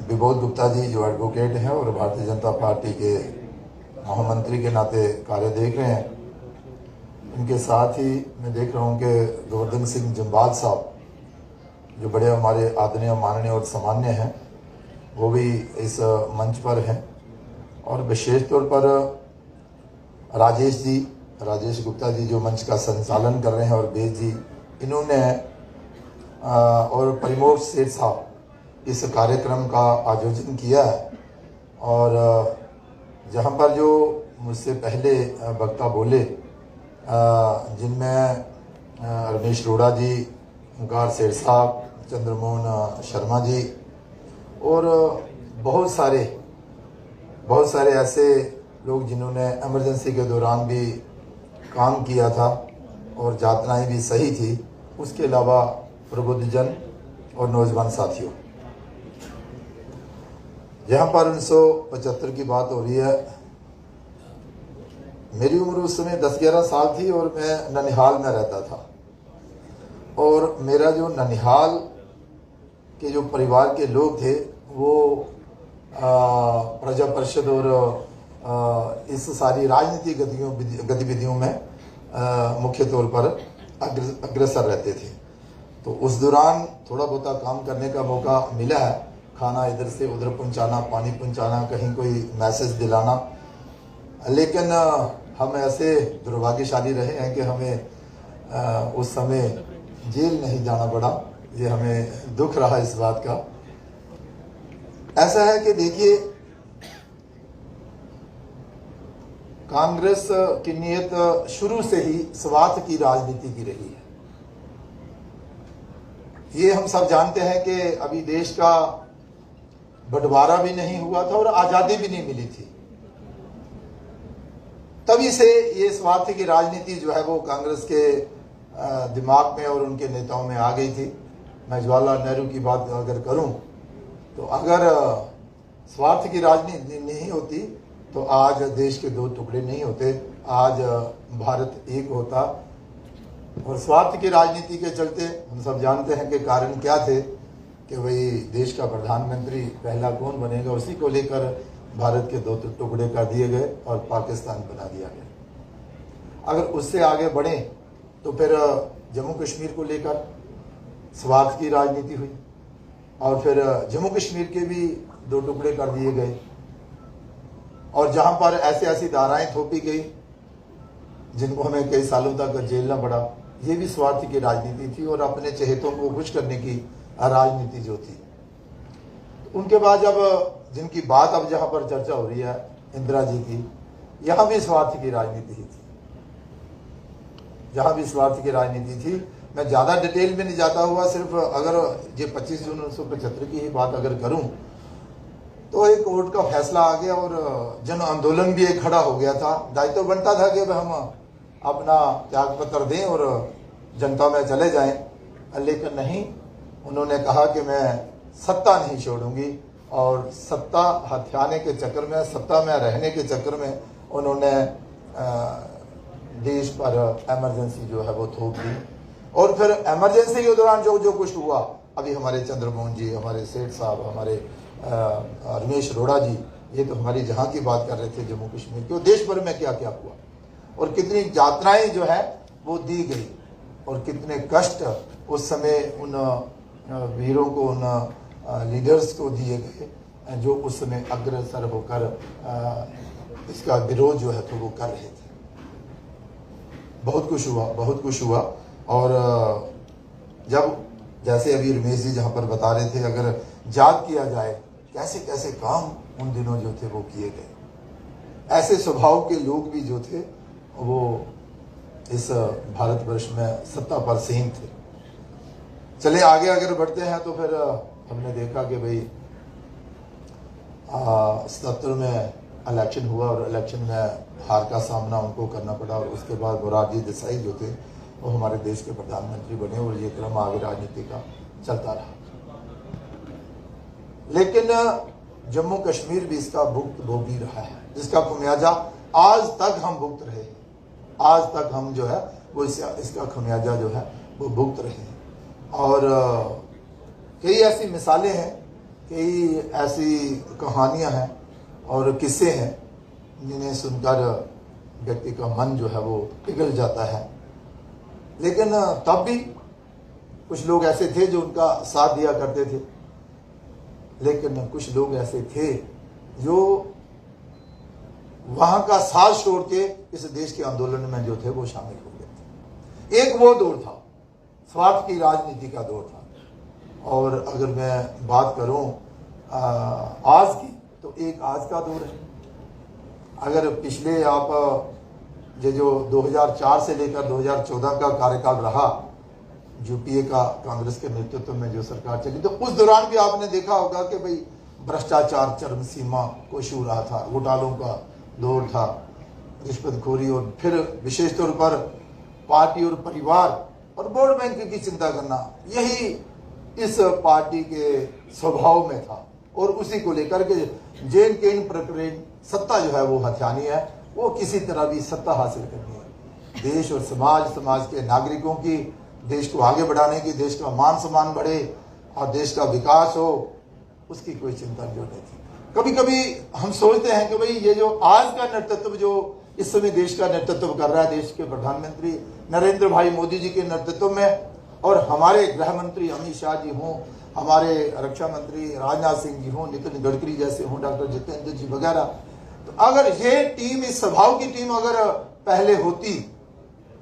विबोध गुप्ता जी जो एडवोकेट हैं और भारतीय जनता पार्टी के महामंत्री के नाते कार्य देख रहे हैं। इनके साथ ही मैं देख रहा हूँ कि गोवर्धन सिंह जम्बाल साहब जो बड़े हमारे आदरणीय माननीय और सामान्य हैं, वो भी इस मंच पर हैं। और विशेष तौर पर राजेश गुप्ता जी जो मंच का संचालन कर रहे हैं, और बेज जी, इन्होंने और परिमोद सेठ साहब इस कार्यक्रम का आयोजन किया है। और जहाँ पर जो मुझसे पहले वक्ता बोले, जिनमें रमेश रोड़ा जी, ओंकार सेठ साहब, चंद्रमोहन शर्मा जी और बहुत सारे ऐसे लोग जिन्होंने इमरजेंसी के दौरान भी काम किया था और यातनाएं भी सही थी, उसके अलावा प्रबुद्धजन और नौजवान साथियों, यहाँ पर 1975 की बात हो रही है। मेरी उम्र उस समय 10-11 साल थी और मैं ननिहाल में रहता था। और मेरा जो ननिहाल के जो परिवार के लोग थे वो प्रजा परिषद और इस सारी राजनीतिक गतिविधियों में मुख्य तौर पर अग्रसर रहते थे। तो उस दौरान थोड़ा बहुत काम करने का मौका मिला है, खाना इधर से उधर पहुंचाना, पानी पहुंचाना, कहीं कोई मैसेज दिलाना। लेकिन हम ऐसे दुर्भाग्यशाली रहे हैं कि हमें उस समय जेल नहीं जाना पड़ा। ये हमें दुख रहा इस बात का। ऐसा है कि देखिए, कांग्रेस की नीयत शुरू से ही स्वार्थ की राजनीति की रही है। ये हम सब जानते हैं कि अभी देश का बंटवारा भी नहीं हुआ था और आजादी भी नहीं मिली थी। तभी से ये स्वार्थ की राजनीति जो है वो कांग्रेस के दिमाग में और उनके नेताओं में आ गई थी। मैं जवाहरलाल नेहरू की बात अगर करूं तो अगर स्वार्थ की राजनीति नहीं होती तो आज देश के 2 टुकड़े नहीं होते, आज भारत एक होता। और स्वार्थ की राजनीति के चलते हम सब जानते हैं कि कारण क्या थे कि भाई देश का प्रधानमंत्री पहला कौन बनेगा, उसी को लेकर भारत के 2 टुकड़े कर दिए गए और पाकिस्तान बना दिया गया। अगर उससे आगे बढ़े तो फिर जम्मू कश्मीर को लेकर स्वार्थ की राजनीति हुई और फिर जम्मू कश्मीर के भी 2 टुकड़े कर दिए गए। और जहां पर ऐसी धाराएं थोपी गई जिनको हमें कई सालों तक झेलना पड़ा, ये भी स्वार्थ की राजनीति थी और अपने चहेतों को खुश करने की राजनीति जो थी। उनके बाद जब जिनकी बात अब जहां पर चर्चा हो रही है इंदिरा जी की, यहां भी स्वार्थ की राजनीति ही थी, जहां भी स्वार्थ की राजनीति थी। मैं ज्यादा डिटेल में नहीं जाता हुआ, सिर्फ अगर ये 25 जून 1975 की ही बात अगर करूं तो एक कोर्ट का फैसला आ गया और जन आंदोलन भी एक खड़ा हो गया था। दायित्व बनता था कि हम अपना त्याग पत्र दें और जनता में चले जाएं, लेकिन नहीं, उन्होंने कहा कि मैं सत्ता नहीं छोड़ूंगी। और सत्ता हथियाने के चक्कर में, सत्ता में रहने के चक्कर में उन्होंने देश पर इमरजेंसी जो है वो थोप दी। और फिर इमरजेंसी के दौरान जो कुछ हुआ, अभी हमारे चंद्रमोहन जी, हमारे सेठ साहब, हमारे रमेश रोड़ा जी, ये तो हमारी जहाँ की बात कर रहे थे जम्मू कश्मीर की, और देश भर में क्या क्या हुआ और कितनी यातनाएं जो है वो दी गई और कितने कष्ट उस समय उन वीरों को, उन लीडर्स को दिए गए जो उस समय अग्रसर होकर इसका विरोध जो है तो वो कर रहे थे। बहुत कुछ हुआ। और जब जैसे अभी रमेश जी जहाँ पर बता रहे थे, अगर याद किया जाए कैसे कैसे काम उन दिनों जो थे वो किए गए, ऐसे स्वभाव के लोग भी जो थे वो इस भारतवर्ष में सत्ता पर सीन थे। चले आगे अगर बढ़ते हैं तो फिर हमने देखा कि भाई 77 में इलेक्शन हुआ और इलेक्शन में हार का सामना उनको करना पड़ा और उसके बाद मोरारजी देसाई जो थे वो हमारे देश के प्रधानमंत्री बने और ये क्रम आगे राजनीति का चलता रहा। लेकिन जम्मू कश्मीर भी इसका भुक्तभोगी रहा है, जिसका खमियाजा आज तक हम भुगत रहे हैं। आज तक हम जो है वो इसका खमियाजा जो है वो भुगत रहे हैं। और कई ऐसी मिसालें हैं, कई ऐसी कहानियां हैं और किस्से हैं जिन्हें सुनकर व्यक्ति का मन जो है वो पिघल जाता है। लेकिन तब भी कुछ लोग ऐसे थे जो उनका साथ दिया करते थे, लेकिन कुछ लोग ऐसे थे जो वहां का साथ छोड़ के इस देश के आंदोलन में जो थे वो शामिल हो गए थे। एक वो दौर था, स्वार्थ की राजनीति का दौर था। और अगर मैं बात करूं आज की, तो एक आज का दौर है। अगर पिछले आप ये जो 2004 से लेकर 2014 का कार्यकाल रहा यूपीए का, कांग्रेस के नेतृत्व में जो सरकार चली, तो उस दौरान भी आपने देखा होगा कि भाई भ्रष्टाचार चरम सीमा को छू रहा था, घोटालों का दौर था, रिश्वतखोरी और फिर विशेष तौर पर पार्टी और परिवार और वोट बैंक की चिंता करना, यही इस पार्टी के स्वभाव में था। और उसी को लेकर के जेन केन प्रक्रिया सत्ता जो है वो हथियानी है, वो किसी तरह भी सत्ता हासिल करनी है। देश और समाज के नागरिकों की, देश को आगे बढ़ाने की, देश का मान सम्मान बढ़े और देश का विकास हो, उसकी कोई चिंता जो नहीं थी। कभी कभी हम सोचते हैं कि भाई ये जो आज का नेतृत्व जो इस समय देश का नेतृत्व कर रहा है, देश के प्रधानमंत्री नरेंद्र भाई मोदी जी के नेतृत्व में, और हमारे गृह मंत्री अमित शाह जी हों, हमारे रक्षा मंत्री राजनाथ सिंह जी हों, नितिन गडकरी जैसे हों, डॉक्टर जितेंद्र जी वगैरह, तो अगर ये टीम, इस स्वभाव की टीम अगर पहले होती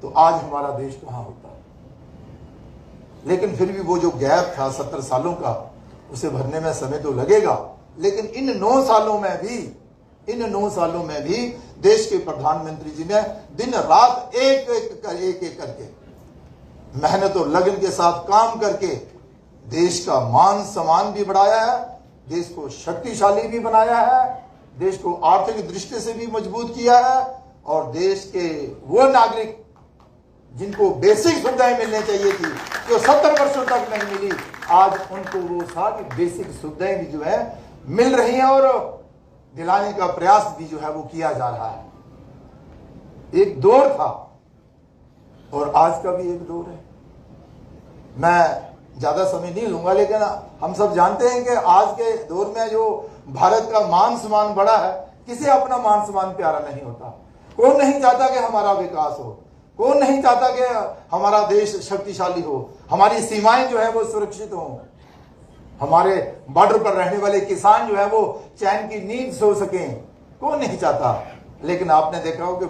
तो आज हमारा देश कहां होता। लेकिन फिर भी वो जो गैप था 70 सालों का, उसे भरने में समय तो लगेगा। लेकिन इन 9 सालों में भी देश के प्रधानमंत्री जी ने दिन रात एक एक करके मेहनत और लगन के साथ काम करके देश का मान सम्मान भी बढ़ाया है, देश को शक्तिशाली भी बनाया है, देश को आर्थिक दृष्टि से भी मजबूत किया है, और देश के वो नागरिक जिनको बेसिक सुविधाएं मिलनी चाहिए थी, जो 70 वर्षों तक नहीं मिली, आज उनको वो सारी बेसिक सुविधाएं भी जो है मिल रही हैं और दिलाने का प्रयास भी जो है वो किया जा रहा है। एक दौर था और आज का भी एक दौर है। मैं ज्यादा समय नहीं लूंगा, लेकिन हम सब जानते हैं कि आज के दौर में जो भारत का मान सम्मान बढ़ा है, किसे अपना मान सम्मान प्यारा नहीं होता। कौन नहीं चाहता कि हमारा विकास हो, कौन नहीं चाहता कि हमारा देश शक्तिशाली हो, हमारी सीमाएं जो है वो सुरक्षित हो, हमारे बॉर्डर पर रहने वाले किसान जो है वो चैन की नींद सो सकें, कौन नहीं चाहता। लेकिन आपने देखा हो कि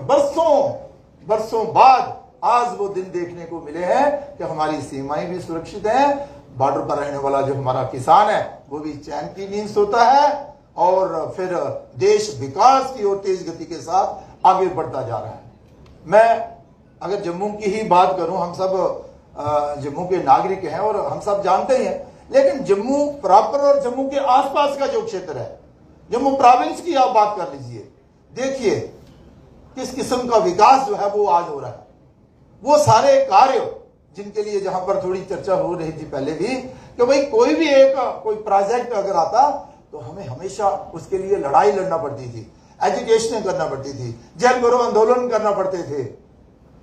बरसों बाद आज वो दिन देखने को मिले हैं कि हमारी सीमाएं भी सुरक्षित हैं, बॉर्डर पर रहने वाला जो हमारा किसान है वो भी चैन की नींद सोता है, और फिर देश विकास की ओर तेज गति के साथ आगे बढ़ता जा रहा है। मैं अगर जम्मू की ही बात करूं, हम सब जम्मू के नागरिक हैं और हम सब जानते हैं, लेकिन जम्मू प्रॉपर और जम्मू के आसपास का जो क्षेत्र है, जम्मू प्रोविंस की आप बात कर लीजिए, देखिए किस किस्म का विकास जो है वो आज हो रहा है। वो सारे कार्य जिनके लिए जहां पर थोड़ी चर्चा हो रही थी पहले भी कि भाई कोई भी कोई प्रोजेक्ट अगर आता तो हमें हमेशा उसके लिए लड़ाई लड़ना पड़ती थी, एजुकेशन करना पड़ती थी, जेल भरो आंदोलन करना पड़ते थे,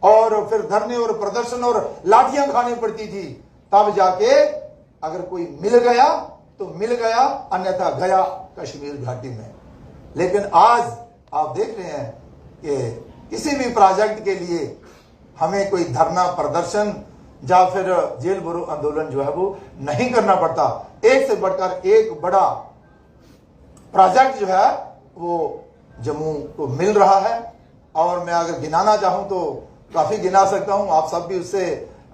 और फिर धरने और प्रदर्शन और लाठियां खानी पड़ती थी, तब जाके अगर कोई मिल गया तो मिल गया, अन्यथा गया कश्मीर घाटी में। लेकिन आज आप देख रहे हैं कि किसी भी प्रोजेक्ट के लिए हमें कोई धरना प्रदर्शन या फिर जेल भरो आंदोलन जो है वो नहीं करना पड़ता। एक से बढ़कर एक बड़ा प्रोजेक्ट जो है वो जम्मू को मिल रहा है, और मैं अगर गिनाना चाहूं तो काफी गिना सकता हूं, आप सब भी उससे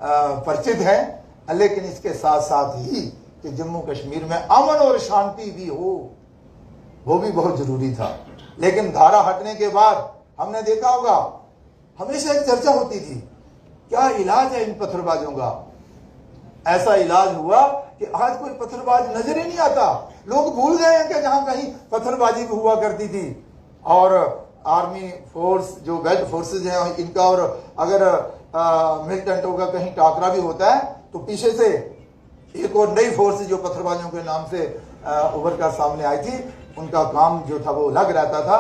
परिचित हैं। लेकिन इसके साथ साथ ही कि जम्मू कश्मीर में अमन और शांति भी हो, वो भी बहुत जरूरी था। लेकिन धारा हटने के बाद हमने देखा होगा हमेशा एक चर्चा होती थी, क्या इलाज है इन पत्थरबाजों का। ऐसा इलाज हुआ कि आज कोई पत्थरबाज नजर ही नहीं आता। लोग भूल गए हैं कि जहां कहीं पत्थरबाजी हुआ करती थी। और आर्मी फोर्स जो वेल्ड फोर्सेज हैं इनका, और अगर मिलिटेंटों का कहीं टाकरा भी होता है तो पीछे से एक और नई फोर्स जो पत्थरबाजों के नाम से उभर कर सामने आई थी, उनका काम जो था वो अलग रहता था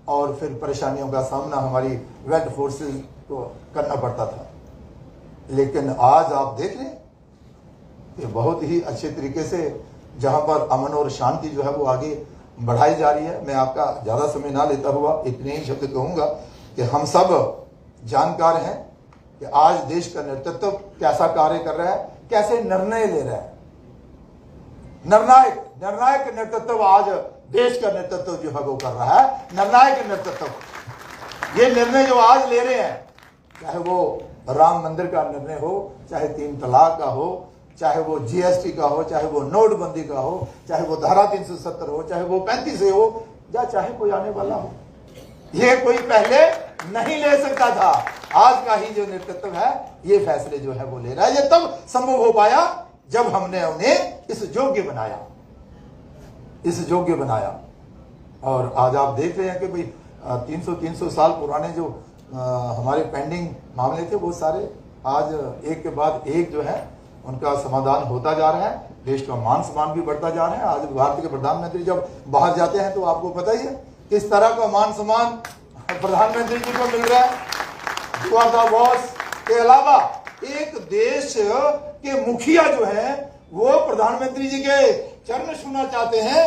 और फिर परेशानियों का सामना हमारी वेल्ड फोर्सेज को करना पड़ता था। लेकिन आज आप देख लें कि बहुत ही अच्छे तरीके से जहां पर अमन और शांति जो है वो आगे बढ़ाई जा रही है। मैं आपका ज़्यादा समय ना लेता हुआ इतने ही शब्द कहूँगा कि हम सब जानकार हैं कि आज देश का नेतृत्व कैसा कार्य कर रहा है, कैसे निर्णय ले रहा है। निर्णायक नेतृत्व आज देश का नेतृत्व जो है वो कर रहा है। निर्णायक नेतृत्व, ये निर्णय जो आज ले रहे हैं, चाहे वो राम मंदिर का निर्णय हो, चाहे 3 तलाक का हो, चाहे वो जीएसटी का हो, चाहे वो नोटबंदी का हो, चाहे वो धारा 370 हो, चाहे वो 35 हो, या चाहे कोई आने वाला हो, ये कोई पहले नहीं ले सकता था। आज का ही जो नेतृत्व है ये फैसले जो है वो ले रहा है। ये तब संभव हो पाया जब हमने उन्हें इस योग्य बनाया। और आज आप देख रहे हैं कि भाई 300 साल पुराने जो हमारे पेंडिंग मामले थे वो सारे आज एक के बाद एक जो है उनका समाधान होता जा रहा है। देश का मान सम्मान भी बढ़ता जा रहा है। आज भारत के प्रधानमंत्री जब बाहर जाते हैं तो आपको पता ही है किस तरह का मान सम्मान प्रधानमंत्री जी को मिल रहा है। बॉस के अलावा एक देश के मुखिया जो है वो प्रधानमंत्री जी के चरण छूना चाहते हैं।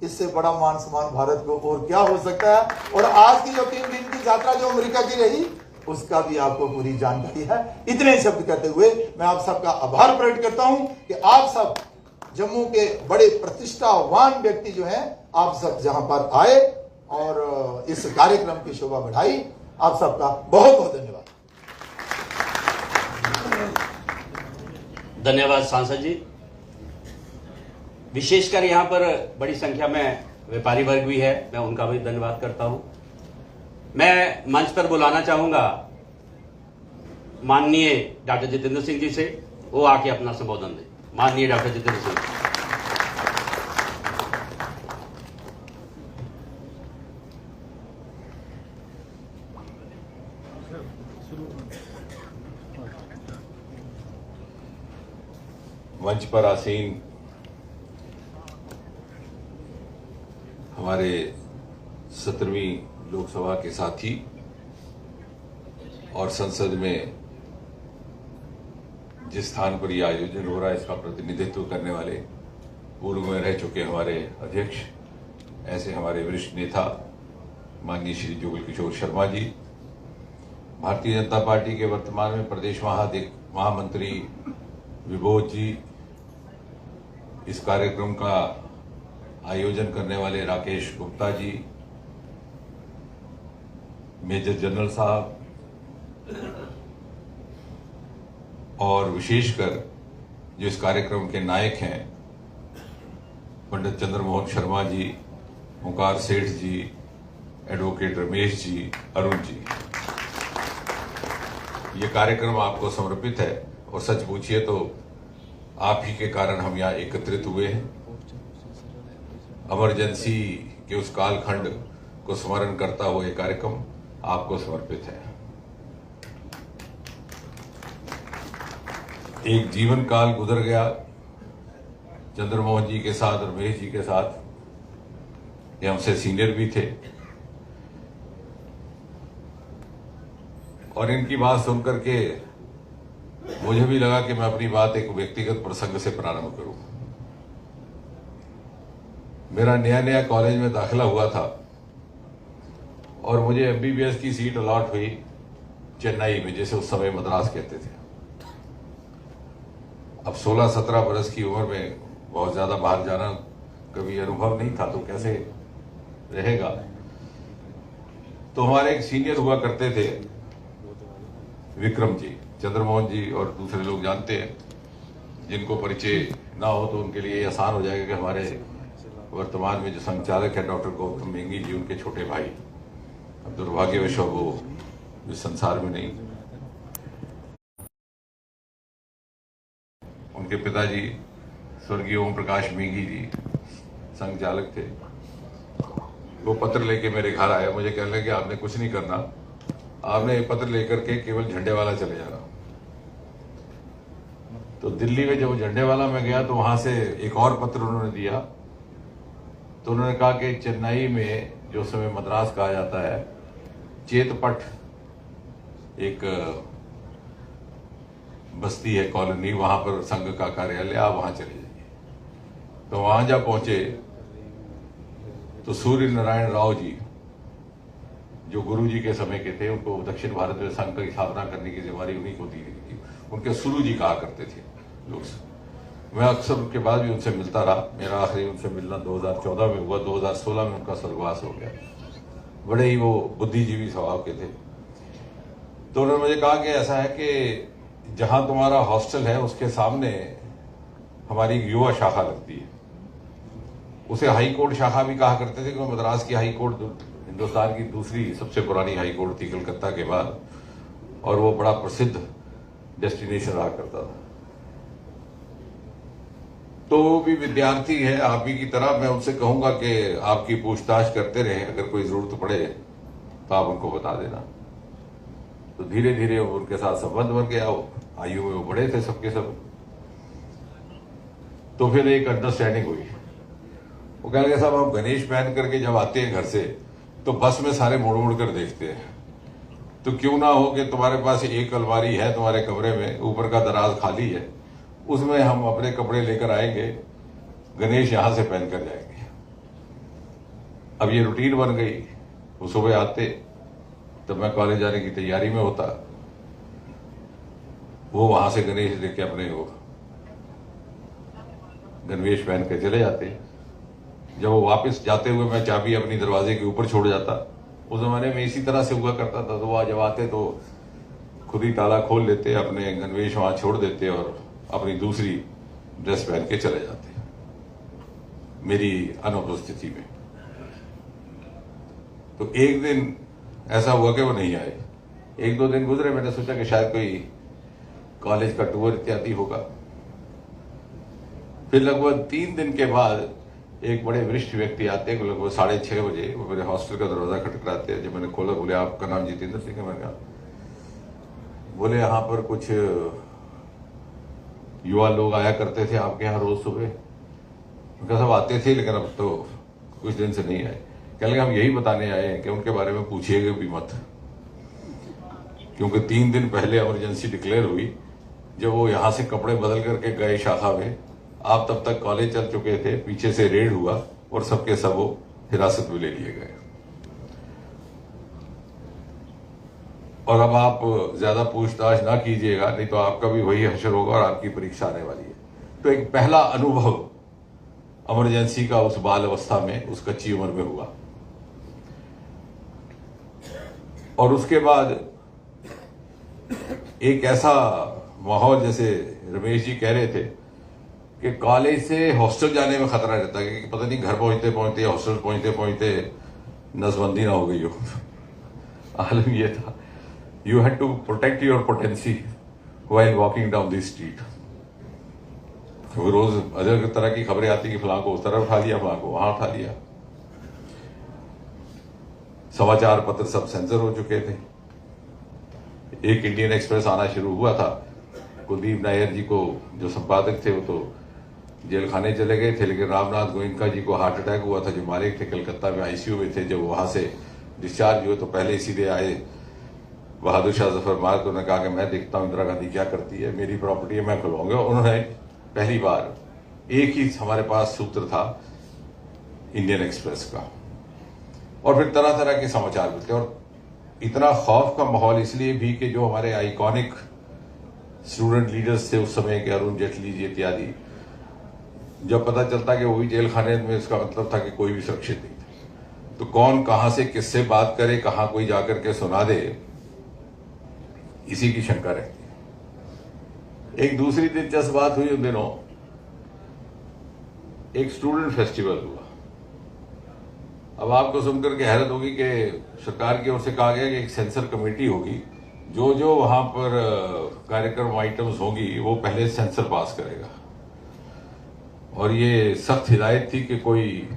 इससे बड़ा मान सम्मान भारत को और क्या हो सकता है। और आज की जो 3 दिन की यात्रा जो अमेरिका की रही उसका भी आपको पूरी जानकारी है। इतने शब्द कहते हुए मैं आप सबका आभार प्रकट करता हूं कि आप सब जम्मू के बड़े प्रतिष्ठावान व्यक्ति जो हैं, आप सब जहां पर आए और इस कार्यक्रम की शोभा बढ़ाई। आप सबका बहुत बहुत धन्यवाद। धन्यवाद सांसद जी। विशेषकर यहाँ पर बड़ी संख्या में व्यापारी वर्ग भी है, मैं उनका भी धन्यवाद करता हूं। मैं मंच पर बुलाना चाहूंगा माननीय डॉक्टर जितेंद्र सिंह जी से, वो आके अपना संबोधन दें। माननीय डॉक्टर जितेंद्र सिंह। मंच पर आसीन हमारे 17वीं लोकसभा के साथी और संसद में जिस स्थान पर यह आयोजन हो रहा है इसका प्रतिनिधित्व करने वाले, पूर्व में रह चुके हमारे अध्यक्ष, ऐसे हमारे वरिष्ठ नेता माननीय श्री जुगल किशोर शर्मा जी, भारतीय जनता पार्टी के वर्तमान में प्रदेश महामंत्री विबोध जी, इस कार्यक्रम का आयोजन करने वाले राकेश गुप्ता जी, मेजर जनरल साहब, और विशेषकर जो इस कार्यक्रम के नायक हैं पंडित चंद्रमोहन शर्मा जी, ओंकार सेठ जी, एडवोकेट रमेश जी, अरुण जी। ये कार्यक्रम आपको समर्पित है और सच पूछिए तो आप ही के कारण हम यहाँ एकत्रित हुए हैं। इमरजेंसी के उस कालखंड को स्मरण करता हुआ ये कार्यक्रम आपको समर्पित है। एक जीवन काल गुजर गया चंद्रमोहन जी के साथ, रमेश जी के साथ, ये हमसे सीनियर भी थे, और इनकी बात सुनकर के मुझे भी लगा कि मैं अपनी बात एक व्यक्तिगत प्रसंग से प्रारंभ करूं। मेरा नया नया कॉलेज में दाखिला हुआ था और मुझे एमबीबीएस की सीट अलॉट हुई चेन्नई में, जैसे उस समय मद्रास कहते थे। अब 16-17 बरस की उम्र में बहुत ज्यादा बाहर जाना कभी अनुभव नहीं था, तो कैसे रहेगा। तो हमारे एक सीनियर हुआ करते थे विक्रम जी, चंद्रमोहन जी और दूसरे लोग जानते हैं, जिनको परिचय ना हो तो उनके लिए आसान हो जाएगा कि हमारे वर्तमान में जो संचालक है डॉक्टर गौतम मेंगी जी, उनके छोटे भाई, अब दुर्भाग्यवश वो इस संसार में नहीं। उनके पिताजी स्वर्गीय ओम प्रकाश मेंगी जी संघ चालक थे। वो पत्र लेके मेरे घर आया, मुझे कहने लगे आपने कुछ नहीं करना, आपने ये पत्र लेकर के केवल झंडे वाला चले जाना। तो दिल्ली में जब झंडे वाला में गया तो वहां से एक और पत्र उन्होंने दिया। तो उन्होंने कहा कि चेन्नई में, जो समय मद्रास कहा जाता है, चेतपट एक बस्ती है, कॉलोनी, वहां पर संघ का कार्यालय, आप वहां चले जाइए। तो वहां जब पहुंचे तो सूर्य नारायण राव जी, जो गुरु जी के समय के थे, उनको दक्षिण भारत में संघ की स्थापना करने की जिम्मेदारी उन्हीं को दी गई थी। उनके सुरु जी कहा करते थे लोग। मैं अक्सर उनके बाद भी उनसे मिलता रहा। मेरा आखिरी उनसे मिलना 2014 में हुआ, 2016 में उनका स्वर्गवास हो गया। बड़े ही वो बुद्धिजीवी स्वभाव के थे। तो उन्होंने मुझे कहा कि ऐसा है कि जहां तुम्हारा हॉस्टल है उसके सामने हमारी युवा शाखा लगती है। उसे हाई कोर्ट शाखा भी कहा करते थे, क्योंकि मद्रास की हाई कोर्ट हिंदुस्तान की दूसरी सबसे पुरानी हाई कोर्ट थी कलकत्ता के बाद, और वो बड़ा प्रसिद्ध डेस्टिनेशन रहा करता था। तो वो भी विद्यार्थी है आप ही की तरह। मैं उनसे कहूंगा कि आपकी पूछताछ करते रहे, अगर कोई जरूरत पड़े तो आप उनको बता देना। तो धीरे धीरे उनके साथ संबंध बन गया। आयु में वो बड़े थे सबके सब। तो फिर एक अंडरस्टैंडिंग हुई। वो कह लगे साहब, आप गणेश पहन करके जब आते हैं घर से तो बस में सारे मुड़ मुड़ कर देखते हैं, तो क्यों ना हो कि तुम्हारे पास एक अलमारी है तुम्हारे कमरे में, ऊपर का दराज खाली है, उसमें हम अपने कपड़े लेकर आएंगे, गणेश यहां से पहन कर जाएंगे। अब ये रूटीन बन गई। वो सुबह आते, तब मैं कॉलेज जाने की तैयारी में होता, वो वहां से गणेश लेके अपने वो गणवेश पहन के चले जाते। जब वो वापस जाते हुए मैं चाबी अपनी दरवाजे के ऊपर छोड़ जाता। उस जमाने में इसी तरह से हुआ करता था। तो वह जब आते तो खुद ही ताला खोल लेते, अपने गणवेश वहां छोड़ देते और अपनी दूसरी ड्रेस पहन के चले जाते मेरी अनुपस्थिति में। तो एक दिन ऐसा हुआ कि वो नहीं आए। एक दो दिन गुजरे, मैंने सोचा कि शायद कोई कॉलेज का टूर इत्यादि होगा। फिर लगभग 3 दिन के बाद एक बड़े वरिष्ठ व्यक्ति आते हैं, लगभग 6:30 बजे। वो मेरे हॉस्टल का दरवाजा खटखटाते हैं। जब मैंने खोला, बोले आपका नाम जितेंद्र सिंह है? मैंने कहा, बोले यहाँ पर कुछ युवा लोग आया करते थे आपके यहाँ रोज सुबह। उनका सब आते थे, लेकिन अब तो कुछ दिन से नहीं आए। कह लगे हम यही बताने आए हैं कि उनके बारे में पूछिएगा भी मत, क्योंकि 3 दिन पहले इमरजेंसी डिक्लेयर हुई। जब वो यहां से कपड़े बदल करके गए शाखा में, आप तब तक कॉलेज चल चुके थे। पीछे से रेड हुआ और सबके सब वो हिरासत में ले लिए गए। और अब आप ज्यादा पूछताछ ना कीजिएगा, नहीं तो आपका भी वही हश्र होगा और आपकी परीक्षा आने वाली है। तो एक पहला अनुभव इमरजेंसी का उस बाल अवस्था में, उस कच्ची उम्र में हुआ। और उसके बाद एक ऐसा माहौल, जैसे रमेश जी कह रहे थे कि कॉलेज से हॉस्टल जाने में खतरा रहता है कि पता नहीं घर पहुंचते पहुंचते, हॉस्टल पहुंचते पहुंचते नसबंदी ना हो गई हो। आलम ये था, you had to protect your potency while walking down the street. वो रोज अलग तरह की खबरें आती कि फलां को उस तरह उठा लिया, फलां को वहां उठा लिया। समाचार पत्र सब सेंसर हो चुके थे। एक इंडियन एक्सप्रेस आना शुरू हुआ था। कुलदीप नायर जी को, जो संपादक थे, वो तो जेल खाने चले गए थे, लेकिन रामनाथ गोयनका जी को हार्ट अटैक हुआ था, जो मालिक थे, कलकत्ता में आईसीयू में थे। जब वहां से डिस्चार्ज हुए तो पहले सीधे आए बहादुर शाह जफर मार्ग। उन्होंने कहा कि मैं देखता हूं इंदिरा गांधी क्या करती है, मेरी प्रॉपर्टी है, मैं खुलवाऊंगा। उन्होंने पहली बार, एक ही हमारे पास सूत्र था इंडियन एक्सप्रेस का, और फिर तरह तरह के समाचार मिलते। और इतना खौफ का माहौल इसलिए भी कि जो हमारे आइकॉनिक स्टूडेंट लीडर्स थे उस समय के, अरुण जेटली जी इत्यादि, जब पता चलता कि वो भी जेल खाने में, इसका मतलब था कि कोई भी सुरक्षित नहीं था। तो कौन कहां से किससे बात करे, कहां कोई जाकर के सुना दे, इसी की शंका रहती है। एक दूसरी दिलचस्प बात हुई उन दिनों, एक स्टूडेंट फेस्टिवल हुआ। अब आपको सुनकर के हैरत होगी कि सरकार की ओर से कहा गया कि एक सेंसर कमेटी होगी, जो जो वहां पर कार्यक्रम आइटम्स होंगी वो पहले सेंसर पास करेगा। और ये सख्त हिदायत थी कि कोई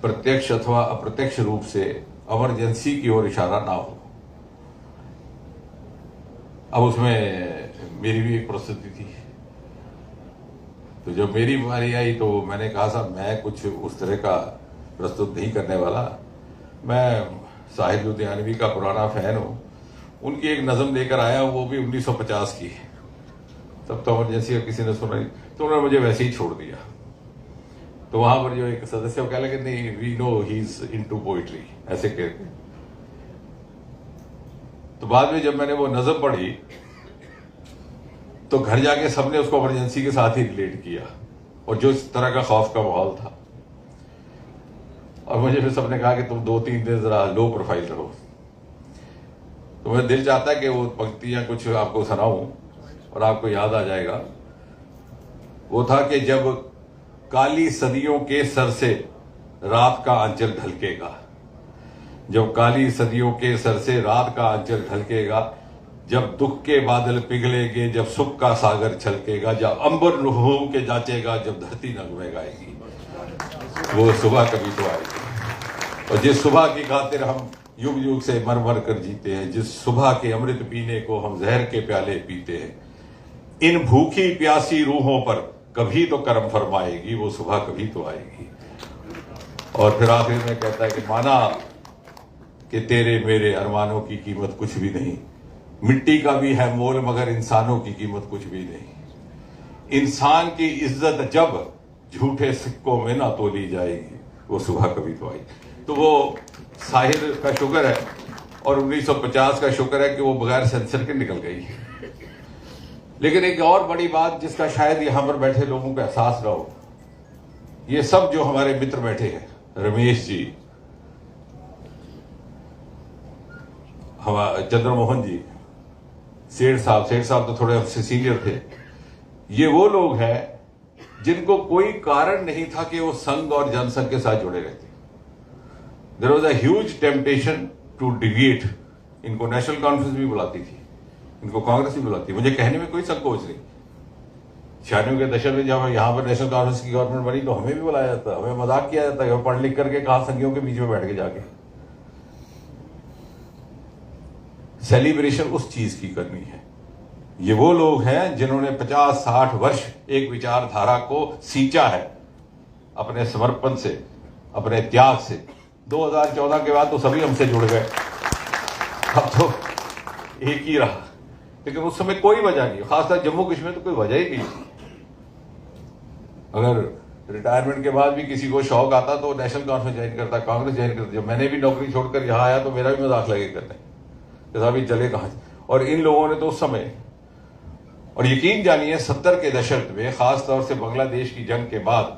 प्रत्यक्ष अथवा अप्रत्यक्ष रूप से इमरजेंसी की ओर इशारा ना हो। अब उसमें मेरी भी एक प्रस्तुति थी, तो जब मेरी बारी आई तो मैंने कहा साहब मैं कुछ उस तरह का प्रस्तुत नहीं करने वाला, मैं साहिब लुधियानवी का पुराना फैन हूं, उनकी एक नज़म लेकर आया, वो भी 1950 की। तब तो इमरजेंसी का किसी ने सुना नहीं, तो उन्होंने मुझे वैसे ही छोड़ दिया। तो वहां पर जो एक सदस्य कह लगे नहीं, we know he is into poetry, ऐसे कहते। तो बाद में जब मैंने वो नज़म पढ़ी तो घर जाके सबने उसको इमरजेंसी के साथ ही रिलेट किया, और जो इस तरह का खौफ का माहौल था, और मुझे फिर सबने कहा कि तुम 2-3 दिन जरा लो प्रोफाइल रहो। तो मेरा दिल चाहता है कि वो पंक्तियां कुछ आपको सुनाऊं और आपको याद आ जाएगा। वो था कि जब काली सदियों के सर से रात का आंचल ढलकेगा, जब काली सदियों के सर से रात का आंचल ढलकेगा, जब दुख के बादल पिघलेंगे, जब सुख का सागर छलकेगा, जब अंबर लुहू के जाचेगा, जब धरती नगमे गाएगी, वो सुबह कभी तो आएगी। और जिस सुबह की खातिर हम युग युग से मर मर कर जीते हैं, जिस सुबह के अमृत पीने को हम जहर के प्याले पीते हैं, इन भूखी प्यासी रूहों पर कभी तो करम फरमाएगी, वो सुबह कभी तो आएगी। और फिर आखिर में कहता है कि माना कि तेरे मेरे अरमानों की कीमत कुछ भी नहीं, मिट्टी का भी है मोल मगर इंसानों की कीमत कुछ भी नहीं। इंसान की इज्जत जब झूठे सिक्कों में ना तोली जाएगी, वो सुबह कभी तो आएगी। तो वो साहिर का शुक्र है और 1950 का शुक्र है कि वो बगैर सेंसर के निकल गई। लेकिन एक और बड़ी बात जिसका शायद यहां पर बैठे लोगों को एहसास ना हो, ये सब जो हमारे मित्र बैठे हैं, रमेश जी, हमारे चंद्रमोहन जी, सेठ साहब तो थोड़े हमसे सीनियर थे, ये वो लोग हैं जिनको कोई कारण नहीं था कि वो संघ और जनसंघ के साथ जुड़े रहते। There was a huge temptation to deviate. इनको नेशनल कॉन्फ्रेंस भी बुलाती थी, इनको कांग्रेस भी बुलाती। मुझे कहने में कोई संकोच नहीं। 96 के दशक में जब यहां पर नेशनल कॉन्फ्रेंस की गवर्नमेंट बनी तो हमें भी बुलाया जाता, हमें मजाक किया जाता है, पढ़ लिख करके कहा संघियों के बीच में बैठ के जाके सेलिब्रेशन उस चीज की करनी है। ये वो लोग हैं जिन्होंने 50-60 वर्ष एक विचारधारा को सींचा है अपने समर्पण से, अपने त्याग से। 2014 के बाद तो सभी हमसे जुड़ गए, अब तो एक ही रहा, लेकिन उस समय कोई वजह नहीं, खासकर जम्मू कश्मीर तो कोई वजह ही नहीं थी। अगर रिटायरमेंट के बाद भी किसी को शौक आता तो नेशनल कॉन्फ्रेंस ज्वाइन करता, कांग्रेस ज्वाइन करता। जब मैंने भी नौकरी छोड़कर यहां आया तो मेरा भी मजाक लगे करने, अभी चले कहां। और इन लोगों ने तो उस समय, और यकीन जानिए 70 के दशक में खासतौर से बांग्लादेश की जंग के बाद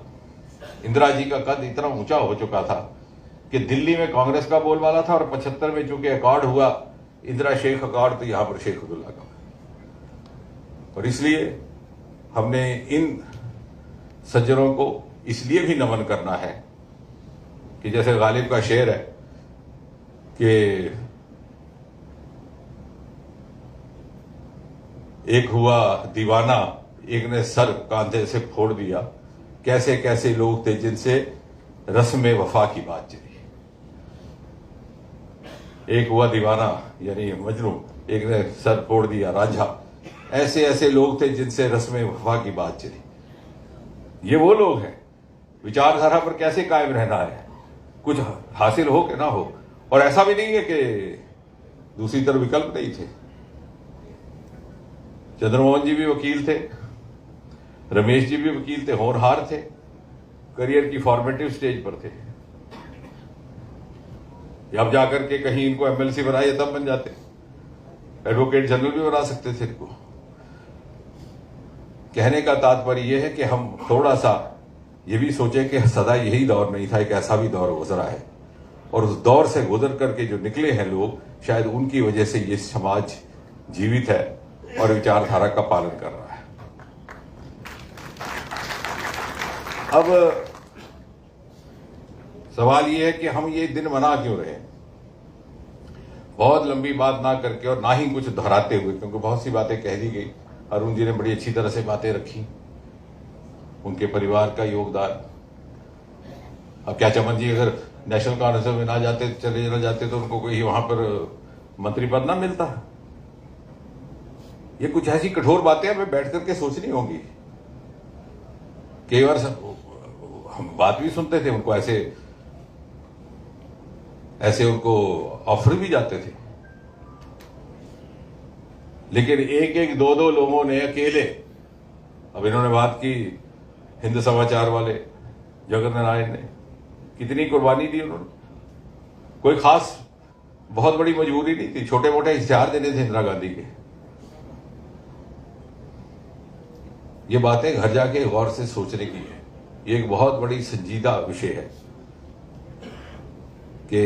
इंदिरा जी का कद इतना ऊंचा हो चुका था कि दिल्ली में कांग्रेस का बोलबाला था, और 75 में चूंकि अकॉर्ड हुआ, इंदिरा शेख अकॉर्ड, तो यहां पर शेख अब्दुल्ला का। और इसलिए हमने इन सज्जनों को इसलिए भी नमन करना है कि जैसे गालिब का शेर है कि एक हुआ दीवाना, एक ने सर कांधे से फोड़ दिया, कैसे कैसे लोग थे जिनसे रस्म वफा की बात चली। एक हुआ दीवाना यानी मजनू, एक ने सर फोड़ दिया रांझा, ऐसे ऐसे लोग थे जिनसे रस्म वफा की बात चली। ये वो लोग हैं। विचारधारा पर कैसे कायम रहना है, कुछ हासिल हो कि ना हो। और ऐसा भी नहीं है कि दूसरी तरफ विकल्प नहीं थे। चंद्रमोहन जी भी वकील थे, रमेश जी भी वकील थे, होनहार थे, करियर की फॉर्मेटिव स्टेज पर थे। अब जाकर के कहीं इनको एमएलसी बनाए तब बन जाते, एडवोकेट जनरल भी बना सकते थे इनको। कहने का तात्पर्य यह है कि हम थोड़ा सा ये भी सोचें कि सदा यही दौर नहीं था, एक ऐसा भी दौर गुजरा है, और उस दौर से गुजर करके जो निकले हैं लोग, शायद उनकी वजह से ये समाज जीवित है और विचारधारा का पालन कर रहा है। अब सवाल यह है कि हम ये दिन मना क्यों रहे हैं, बहुत लंबी बात ना करके और ना ही कुछ दोहराते हुए, क्योंकि बहुत सी बातें कह दी गई। अरुण जी ने बड़ी अच्छी तरह से बातें रखी, उनके परिवार का योगदान। अब क्या चमन जी अगर नेशनल कांग्रेस में ना जाते, चले ना जाते तो उनको कोई वहां पर मंत्री पद ना मिलता? ये कुछ ऐसी कठोर बातें हमें बैठ करके सोचनी होंगी। कई बार हम बात भी सुनते थे, उनको ऐसे उनको ऑफर भी जाते थे, लेकिन एक एक दो दो लोगों ने अकेले, अब इन्होंने बात की हिंद समाचार वाले जगत नारायण ने, कितनी कुर्बानी दी उन्होंने। कोई खास बहुत बड़ी मजबूरी नहीं थी, छोटे मोटे इश्तिहार देने थे इंदिरा गांधी के। ये बातें घर जाके गौर से सोचने की है। ये एक बहुत बड़ी संजीदा विषय है कि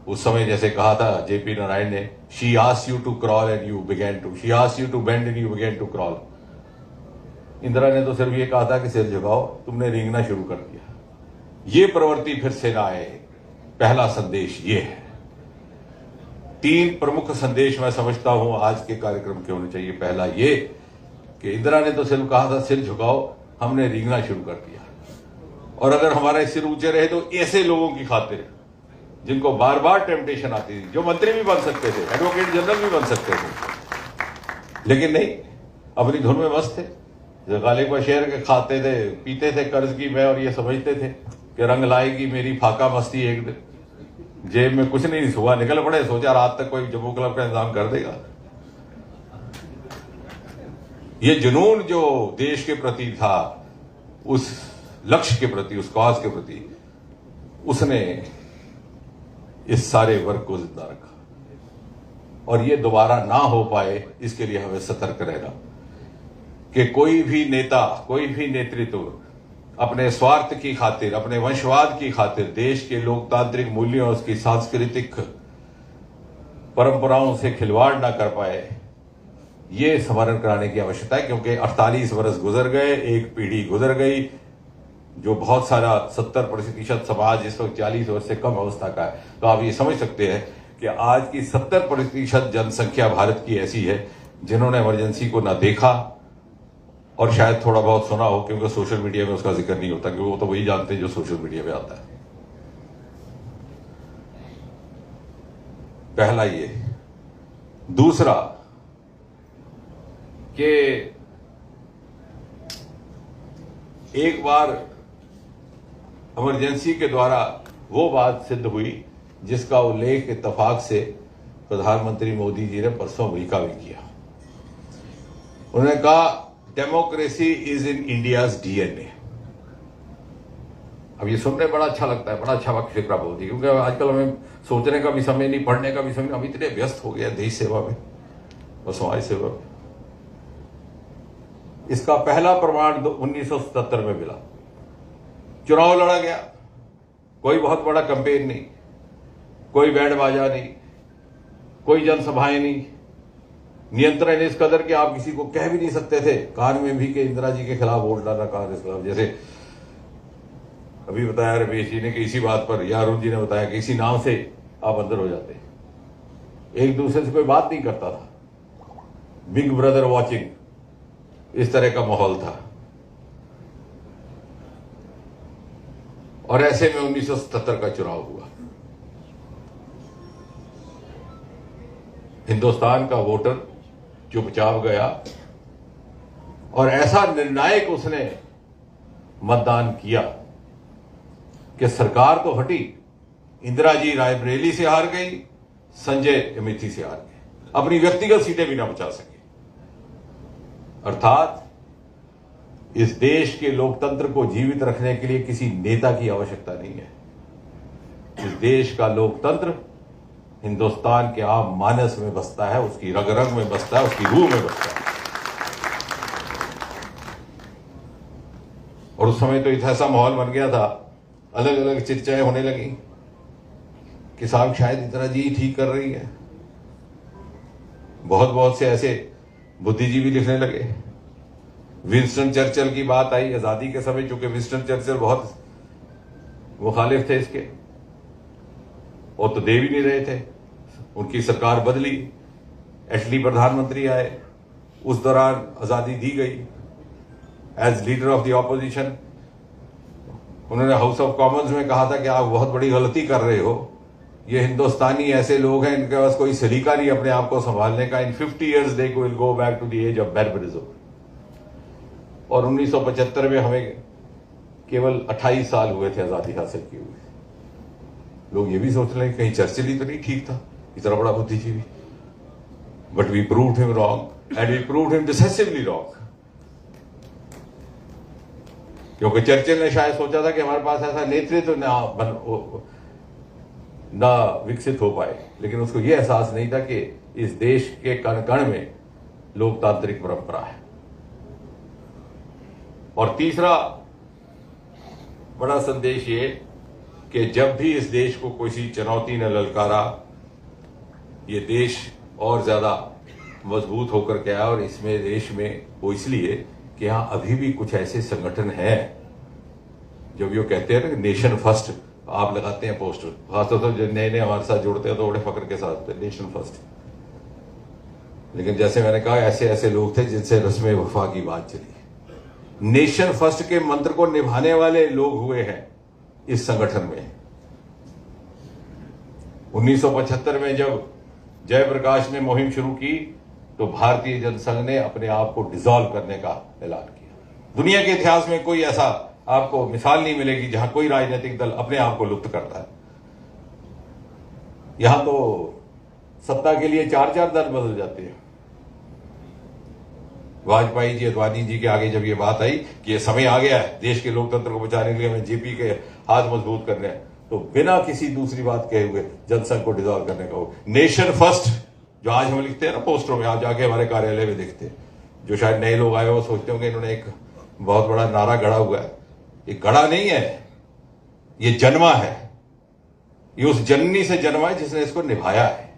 उस समय जैसे कहा था जेपी नारायण ने, she asked you to crawl and you began to, she asked you to bend and you began to crawl. Indira ने तो सिर्फ ये कहा था कि सिर झुकाओ, तुमने रेंगना शुरू कर दिया। ये प्रवृत्ति फिर से ना आए, पहला संदेश ये है। 3 प्रमुख संदेश मैं समझता हूं आज के कार्यक्रम के होने चाहिए। पहला ये कि इंदिरा ने तो सिर्फ कहा था सिर झुकाओ, हमने रेंगना शुरू कर दिया। और अगर हमारे सिर ऊंचे रहे तो ऐसे लोगों की खातिर जिनको बार बार टेम्पटेशन आती थी, जो मंत्री भी बन सकते थे, एडवोकेट जनरल भी बन सकते थे, लेकिन नहीं, अपनी धुन में मस्त थे। जो गालिब शेर के खाते थे, पीते थे कर्ज की मैं, और ये समझते थे कि रंग लाएगी मेरी फाका मस्ती एक दिन। जेब में कुछ नहीं, सुबह निकल पड़े, सोचा रात तक कोई जम्मू क्लब का इंतजाम कर देगा। ये जुनून जो देश के प्रति था, उस लक्ष्य के प्रति, उस कॉज के प्रति, उसने इस सारे वर्ग को जिंदा रखा। और ये दोबारा ना हो पाए, इसके लिए हमें सतर्क रहना कि कोई भी नेता, कोई भी नेतृत्व अपने स्वार्थ की खातिर, अपने वंशवाद की खातिर देश के लोकतांत्रिक मूल्यों, उसकी सांस्कृतिक परंपराओं से खिलवाड़ ना कर पाए, ये स्मरण कराने की आवश्यकता है। क्योंकि 48 वर्ष गुजर गए, एक पीढ़ी गुजर गई, जो बहुत सारा 70% समाज इस वक्त 40 वर्ष से कम अवस्था का है। तो आप ये समझ सकते हैं कि आज की 70% जनसंख्या भारत की ऐसी है जिन्होंने इमरजेंसी को ना देखा और शायद थोड़ा बहुत सुना हो, क्योंकि सोशल मीडिया में उसका जिक्र नहीं होता, क्योंकि वो तो वही जानते हैं जो सोशल मीडिया में आता है। पहला ये। दूसरा कि एक बार इमरजेंसी के द्वारा वो बात सिद्ध हुई जिसका उल्लेख इत्तेफाक से प्रधानमंत्री मोदी जी ने परसों अमेरिका में किया। उन्होंने कहा democracy is in India's DNA. अब ये सुनने बड़ा अच्छा लगता है, बड़ा अच्छा वाक्य प्राप्त होती है, क्योंकि आजकल हमें सोचने का भी समय नहीं, पढ़ने का भी समय, हम इतने व्यस्त हो गए देश सेवा में और समाज सेवा में। इसका पहला प्रमाण 1977 में मिला। चुनाव लड़ा गया, कोई बहुत बड़ा कैंपेन नहीं, कोई बैंड बाजा नहीं, कोई जनसभाएं नहीं, नियंत्रण इस कदर कि आप किसी को कह भी नहीं सकते थे कान में भी कि इंदिरा जी के खिलाफ वोट डालना, कांग्रेस के खिलाफ। जैसे अभी बताया रमेश जी ने कि इसी बात पर, या अरुण जी ने बताया कि इसी नाम से आप अंदर हो जाते, एक दूसरे से कोई बात नहीं करता था, बिग ब्रदर वॉचिंग, इस तरह का माहौल था। और ऐसे में 1977 का चुनाव हुआ। हिंदुस्तान का वोटर चुपचाप गया और ऐसा निर्णायक उसने मतदान किया कि सरकार तो हटी, इंदिरा जी रायबरेली से हार गई, संजय अमेठी से हार गए, अपनी व्यक्तिगत सीटें भी ना बचा सके। अर्थात इस देश के लोकतंत्र को जीवित रखने के लिए किसी नेता की आवश्यकता नहीं है। इस देश का लोकतंत्र हिंदुस्तान के आम मानस में बसता है, उसकी रग रग में बसता है, उसकी रूह में बसता है। और उस समय तो एक ऐसा माहौल बन गया था, अलग अलग चर्चाएं होने लगी कि साहब शायद इंदिरा जी ठीक कर रही है। बहुत से ऐसे बुद्धिजीवी लिखने लगे। विंस्टन चर्चिल की बात आई आजादी के समय, चूंकि विंस्टन चर्चिल बहुत मुखालिफ थे इसके, और तो दे भी नहीं रहे थे। उनकी सरकार बदली, एटली प्रधानमंत्री आए, उस दौरान आजादी दी गई। As leader of the opposition उन्होंने हाउस ऑफ कॉमन्स में कहा था कि आप बहुत बड़ी गलती कर रहे हो, ये हिंदुस्तानी ऐसे लोग हैं, इनके पास कोई सलीका नहीं अपने आप को संभालने का। In 50 years they will go back to the age of barbarism. और 1975 में हमें केवल 28 साल हुए थे आजादी हासिल किए हुए। लोग ये भी सोच रहे हैं कहीं चर्चिल ही तो नहीं ठीक था, इतना बड़ा बुद्धिजीवी। But we proved him wrong and we proved him decisively wrong. क्योंकि चर्चिल ने शायद सोचा था कि हमारे पास ऐसा नेतृत्व ना विकसित हो पाए, लेकिन उसको यह एहसास नहीं था कि इस देश के कण कण में लोकतांत्रिक परंपरा है। और तीसरा बड़ा संदेश ये कि जब भी इस देश को किसी चुनौती ने ललकारा, ये देश और ज्यादा मजबूत होकर के आया। और इसमें देश में वो इसलिए कि यहां अभी भी कुछ ऐसे संगठन हैं, जब ये कहते हैं ना नेशन फर्स्ट, आप लगाते हैं पोस्टर, खासतौर पर जो नए नए हमारे साथ जुड़ते हैं तो बड़े फक्र के साथ नेशन फर्स्ट। लेकिन जैसे मैंने कहा, ऐसे ऐसे लोग थे जिनसे रस्म वफा की बात चली। नेशन फर्स्ट के मंत्र को निभाने वाले लोग हुए हैं इस संगठन में। 1975 में जब जयप्रकाश ने मुहिम शुरू की तो भारतीय जनसंघ ने अपने आप को डिसॉल्व करने का ऐलान किया। दुनिया के इतिहास में कोई ऐसा आपको मिसाल नहीं मिलेगी जहां कोई राजनीतिक दल अपने आप को लुप्त करता है। यहां तो सत्ता के लिए 4-4 दल बदल जाते हैं। वाजपेयी जी, अद्वानी जी के आगे जब ये बात आई कि ये समय आ गया है देश के लोकतंत्र को बचाने के लिए, हमें जेपी के हाथ मजबूत करने हैं, तो बिना किसी दूसरी बात कहे हुए जनसंघ को डिसॉल्व करने का हो। नेशन फर्स्ट जो आज हम लिखते हैं ना पोस्टरों में, आप जाके हमारे कार्यालय में देखते हैं, जो शायद नए लोग आए हो सोचते होंगे इन्होंने एक बहुत बड़ा नारा गढ़ा हुआ है। ये गढ़ा नहीं है, ये जन्मा है। ये उस जननी से जन्मा है जिसने इसको निभाया है,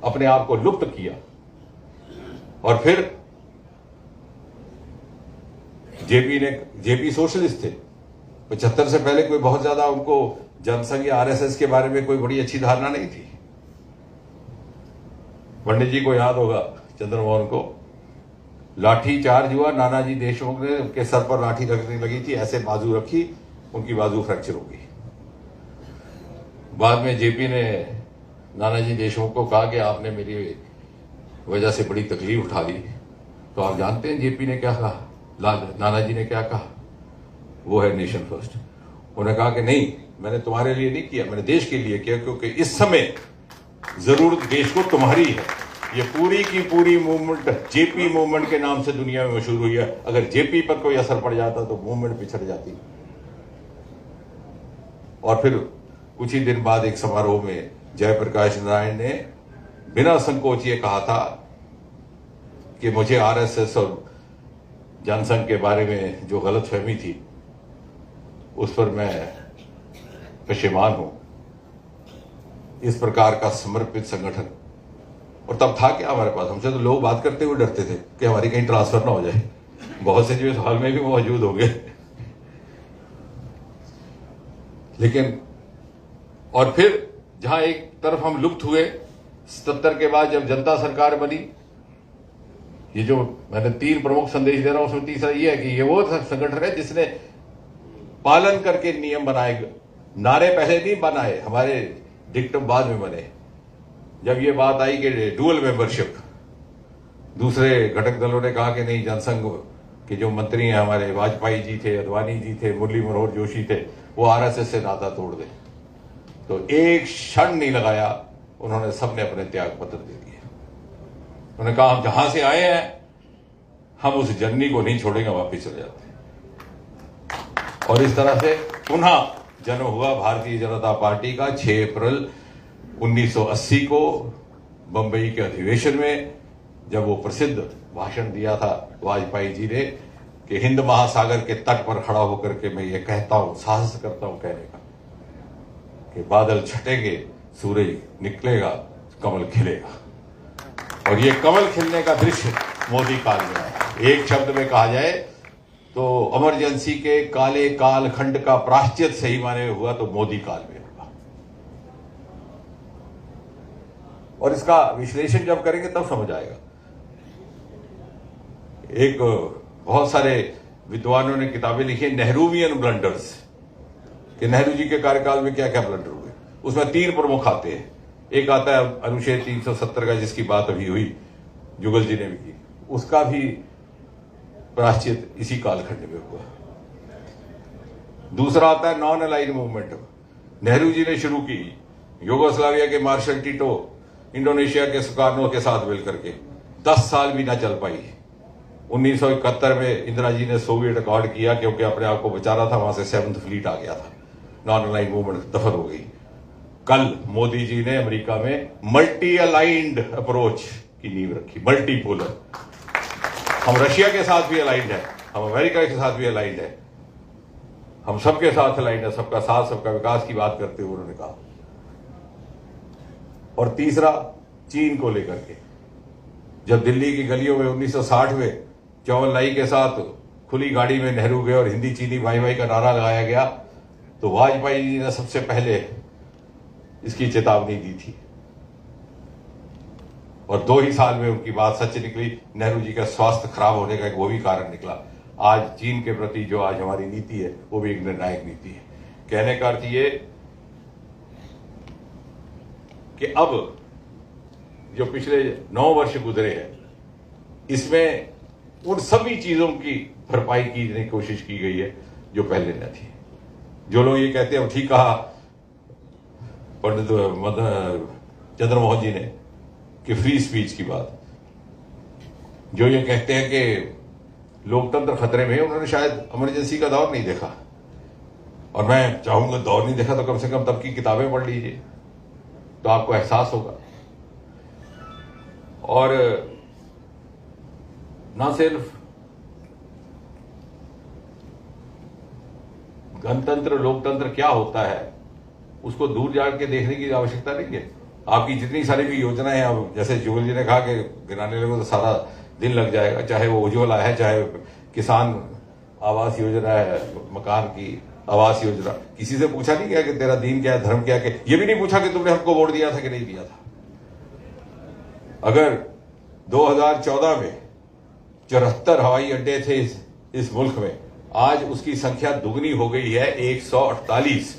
अपने आप को लुप्त किया। और फिर जेपी सोशलिस्ट थे। 75 से पहले कोई बहुत ज्यादा उनको जनसंघ या आरएसएस के बारे में कोई बड़ी अच्छी धारणा नहीं थी। पंडित जी को याद होगा, चंद्रमोहन को लाठी चार्ज हुआ, नानाजी देशमुख ने उनके सर पर लाठी रखने लगी थी, ऐसे बाजू रखी, उनकी बाजू फ्रैक्चर हो गई। बाद में जेपी ने नानाजी देशमुख को कहा कि आपने मेरी वजह से बड़ी तकलीफ उठा ली। तो आप जानते हैं जेपी ने क्या कहा, नानाजी ने क्या कहा? वो है नेशन फर्स्ट। उन्होंने कहा कि नहीं, मैंने तुम्हारे लिए नहीं किया, मैंने देश के लिए किया, क्योंकि इस समय जरूरत देश को तुम्हारी है। ये पूरी की पूरी मूवमेंट जेपी मूवमेंट के नाम से दुनिया में मशहूर हुई है। अगर जेपी पर कोई असर पड़ जाता तो मूवमेंट पिछड़ जाती। और फिर कुछ ही दिन बाद एक समारोह में जयप्रकाश नारायण ने बिना संकोच ये कहा था कि मुझे आरएसएस और जनसंघ के बारे में जो गलतफहमी थी उस पर मैं पशेमान हूं। इस प्रकार का समर्पित संगठन, और तब था क्या हमारे पास, हमसे तो लोग बात करते हुए डरते थे कि हमारी कहीं ट्रांसफर ना हो जाए। बहुत से जो इस हॉल में भी मौजूद होंगे। लेकिन और फिर जहां एक तरफ हम लुप्त हुए, 77 के बाद जब जनता सरकार बनी, ये जो मैंने 3 प्रमुख संदेश दे रहा हूं उसमें तीसरा ये है कि ये वो संगठन है जिसने पालन करके नियम बनाए। नारे पहले नहीं बनाए, हमारे डिक्टम बाद में बने। जब ये बात आई कि डुअल मेंबरशिप, दूसरे घटक दलों ने कहा कि नहीं, जनसंघ के जो मंत्री हैं हमारे, वाजपेयी जी थे, अद्वानी जी थे, मुरली मनोहर जोशी थे, वो आरएसएस से नाता तोड़ दे। तो एक क्षण नहीं लगाया, उन्होंने सबने अपने त्याग पत्र दे दिए। उन्होंने कहा हम जहां से आए हैं हम उस जननी को नहीं छोड़ेंगे, वापिस चले जाते हैं। और इस तरह से पुनः जन्म हुआ भारतीय जनता पार्टी का 6 अप्रैल 1980 को बंबई के अधिवेशन में, जब वो प्रसिद्ध भाषण दिया था वाजपेयी जी ने कि हिंद महासागर के तट पर खड़ा होकर के मैं ये कहता हूं, साहस करता हूं कहने का कि बादल छटेंगे, सूरज निकलेगा, कमल खिलेगा। और ये कमल खिलने का दृश्य मोदी काल में आया। एक शब्द में कहा जाए तो इमरजेंसी के काले कालखंड का प्रायश्चित सही माने हुआ तो मोदी काल में होगा। और इसका विश्लेषण जब करेंगे तब समझ आएगा। एक बहुत सारे विद्वानों ने किताबें लिखी हैं, नेहरूवियन ब्लंडर्स, कि नेहरू जी के कार्यकाल में क्या क्या ब्लंडर हुए। उसमें 3 प्रमुख आते हैं। एक आता है अनुच्छेद 370 का, जिसकी बात अभी हुई, जुगल जी ने भी की, उसका भी प्रायश्चित इसी कालखंड में हुआ। दूसरा आता है non allied movement, Nehru ji ने शुरू की यूगोस्लाविया के मार्शल टिटो, इंडोनेशिया के सुकार्नो के साथ मिलकर के, 10 साल भी ना चल पाई। 1971 में इंदिरा जी ने सोवियत अकॉर्ड किया, क्योंकि अपने आप को बचा रहा था, वहां से 7th फ्लीट आ गया था, नॉन अलाइड मूवमेंट दफन हो गई। कल मोदी जी ने अमेरिका में मल्टी अलाइंड अप्रोच की नींव रखी, मल्टीपोलर। हम रशिया के साथ भी अलाइंड है, हम अमेरिका के साथ भी अलाइंड है, हम सबके साथ अलाइंड है, सबका साथ सबका विकास की बात करते हुए उन्होंने कहा। और तीसरा चीन को लेकर के, जब दिल्ली की गलियों में 1960 में चौवन लाई के साथ खुली गाड़ी में नेहरू गए और हिंदी चीनी भाई भाई का नारा लगाया गया, तो वाजपेयी जी ने सबसे पहले इसकी चेतावनी दी थी, और 2 ही साल में उनकी बात सच निकली। नेहरू जी का स्वास्थ्य खराब होने का एक वो भी कारण निकला। आज चीन के प्रति जो आज हमारी नीति है, वो भी एक निर्णायक नीति है। कहने का अर्थ ये कि अब जो पिछले 9 वर्ष गुजरे हैं, इसमें उन सभी चीजों की भरपाई की कोशिश की गई है जो पहले न थी। जो लोग ये कहते हैं, ठीक कहा पंडित चंद्र मोहन जी ने कि फ्री स्पीच की बात, जो ये कहते हैं कि लोकतंत्र खतरे में है, उन्होंने शायद इमरजेंसी का दौर नहीं देखा। और मैं चाहूंगा दौर नहीं देखा तो कम से कम तब की किताबें पढ़ लीजिए, तो आपको एहसास होगा। और ना सिर्फ गणतंत्र लोकतंत्र क्या होता है उसको दूर जाके देखने की आवश्यकता नहीं है। आपकी जितनी सारी भी योजनाएं, अब जैसे जुगल जी ने कहा कि गिनाने लगो तो सारा दिन लग जाएगा, चाहे वो उज्ज्वला है, चाहे किसान आवास योजना है, मकान की आवास योजना। किसी से पूछा नहीं गया कि तेरा दीन क्या है, धर्म क्या है, ये भी नहीं पूछा कि तुमने हमको वोट दिया था कि नहीं दिया था। अगर 2014 में 74 हवाई अड्डे थे इस मुल्क में, आज उसकी संख्या दुगनी हो गई है, 148।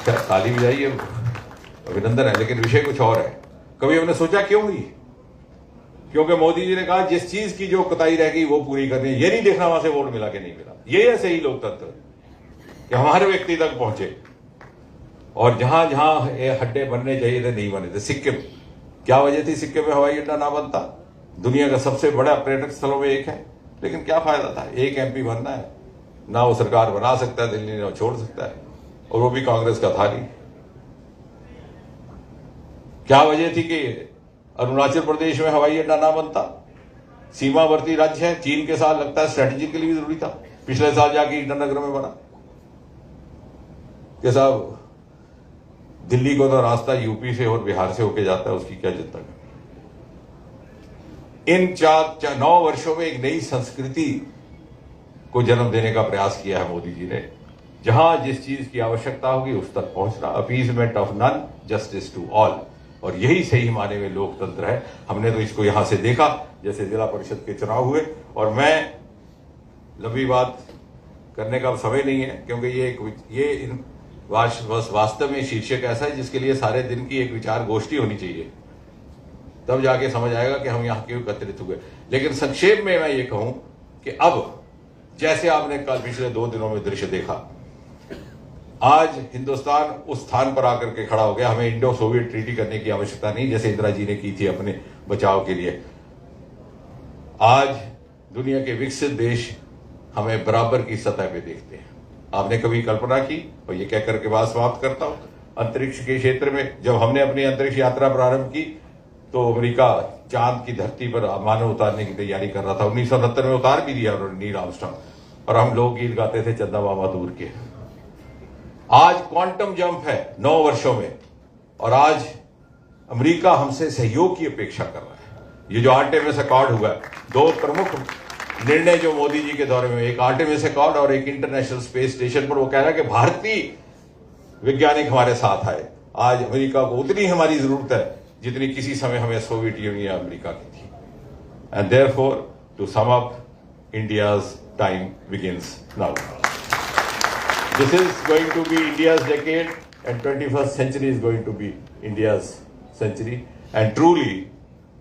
ताली भी जाइए, अभिनंदन है, लेकिन विषय कुछ और है। कभी हमने सोचा क्यों हुई? क्योंकि मोदी जी ने कहा जिस चीज की जो कोताही रह गई वो पूरी करनी है। ये नहीं देखना वहां से वोट मिला कि नहीं मिला। ये है सही लोकतंत्र, कि हमारे व्यक्ति तक पहुंचे। और जहां जहां ये हड्डे बनने चाहिए थे नहीं बने थे। सिक्किम, क्या वजह थी सिक्किम में हवाई अड्डा ना बनता? दुनिया का सबसे बड़ा पर्यटक स्थलों में एक है, लेकिन क्या फायदा था? एक MP बनना है ना, वो सरकार बना सकता है दिल्ली ने, छोड़ सकता है, और वो भी कांग्रेस का था नहीं। क्या वजह थी कि अरुणाचल प्रदेश में हवाई अड्डा ना बनता? सीमावर्ती राज्य है, चीन के साथ लगता है स्ट्रेटेजिकली भी जरूरी था। पिछले साल जाके ईटानगर में बना। कि साहब दिल्ली को तो रास्ता यूपी से और बिहार से होके जाता है, उसकी क्या चिंता करें। इन 9 वर्षों में एक नई संस्कृति को जन्म देने का प्रयास किया है मोदी जी ने। जहां जिस चीज की आवश्यकता होगी उस तक पहुंचना, appeasement of none, justice to all. और यही सही माने में लोकतंत्र है। हमने तो इसको यहां से देखा, जैसे जिला परिषद के चुनाव हुए। और मैं लंबी बात करने का समय नहीं है, क्योंकि ये वास्तव में शीर्षक ऐसा है जिसके लिए सारे दिन की एक विचार गोष्ठी होनी चाहिए, तब जाके समझ आएगा कि हम यहाँ क्यों एकत्रित हुए। लेकिन संक्षेप में मैं ये कहूं कि अब जैसे आपने कल पिछले 2 दिनों में दृश्य देखा, आज हिंदुस्तान उस स्थान पर आकर के खड़ा हो गया। हमें इंडो सोवियत ट्रीटी करने की आवश्यकता नहीं, जैसे इंदिरा जी ने की थी अपने बचाव के लिए। आज दुनिया के विकसित देश हमें बराबर की सतह पे देखते हैं। आपने कभी कल्पना की? और ये कहकर के बात समाप्त करता हूं, अंतरिक्ष के क्षेत्र में जब हमने अपनी अंतरिक्ष यात्रा प्रारंभ की तो अमेरिका चांद की धरती पर मानव उतारने की तैयारी कर रहा था। 1969 में उतार भी दिया उन्होंने, नील आर्मस्ट्रांग, और हम लोग गीत गाते थे चंदा मामा दूर के। आज क्वांटम जंप है 9 वर्षों में, और आज अमेरिका हमसे सहयोग की अपेक्षा कर रहा है। ये जो आर्टेमिस अकॉर्ड हुआ है, 2 प्रमुख निर्णय जो मोदी जी के दौरे में, एक आर्टेमिस अकॉर्ड और एक इंटरनेशनल स्पेस स्टेशन पर, वो कह रहा है कि भारतीय वैज्ञानिक हमारे साथ आए। आज अमेरिका को उतनी हमारी जरूरत है जितनी किसी समय हमें सोवियत यूनियन या अमेरिका की थी। And therefore to sum up, India's time begins now. This is going to be India's decade, and 21st century is going to be India's century. And truly,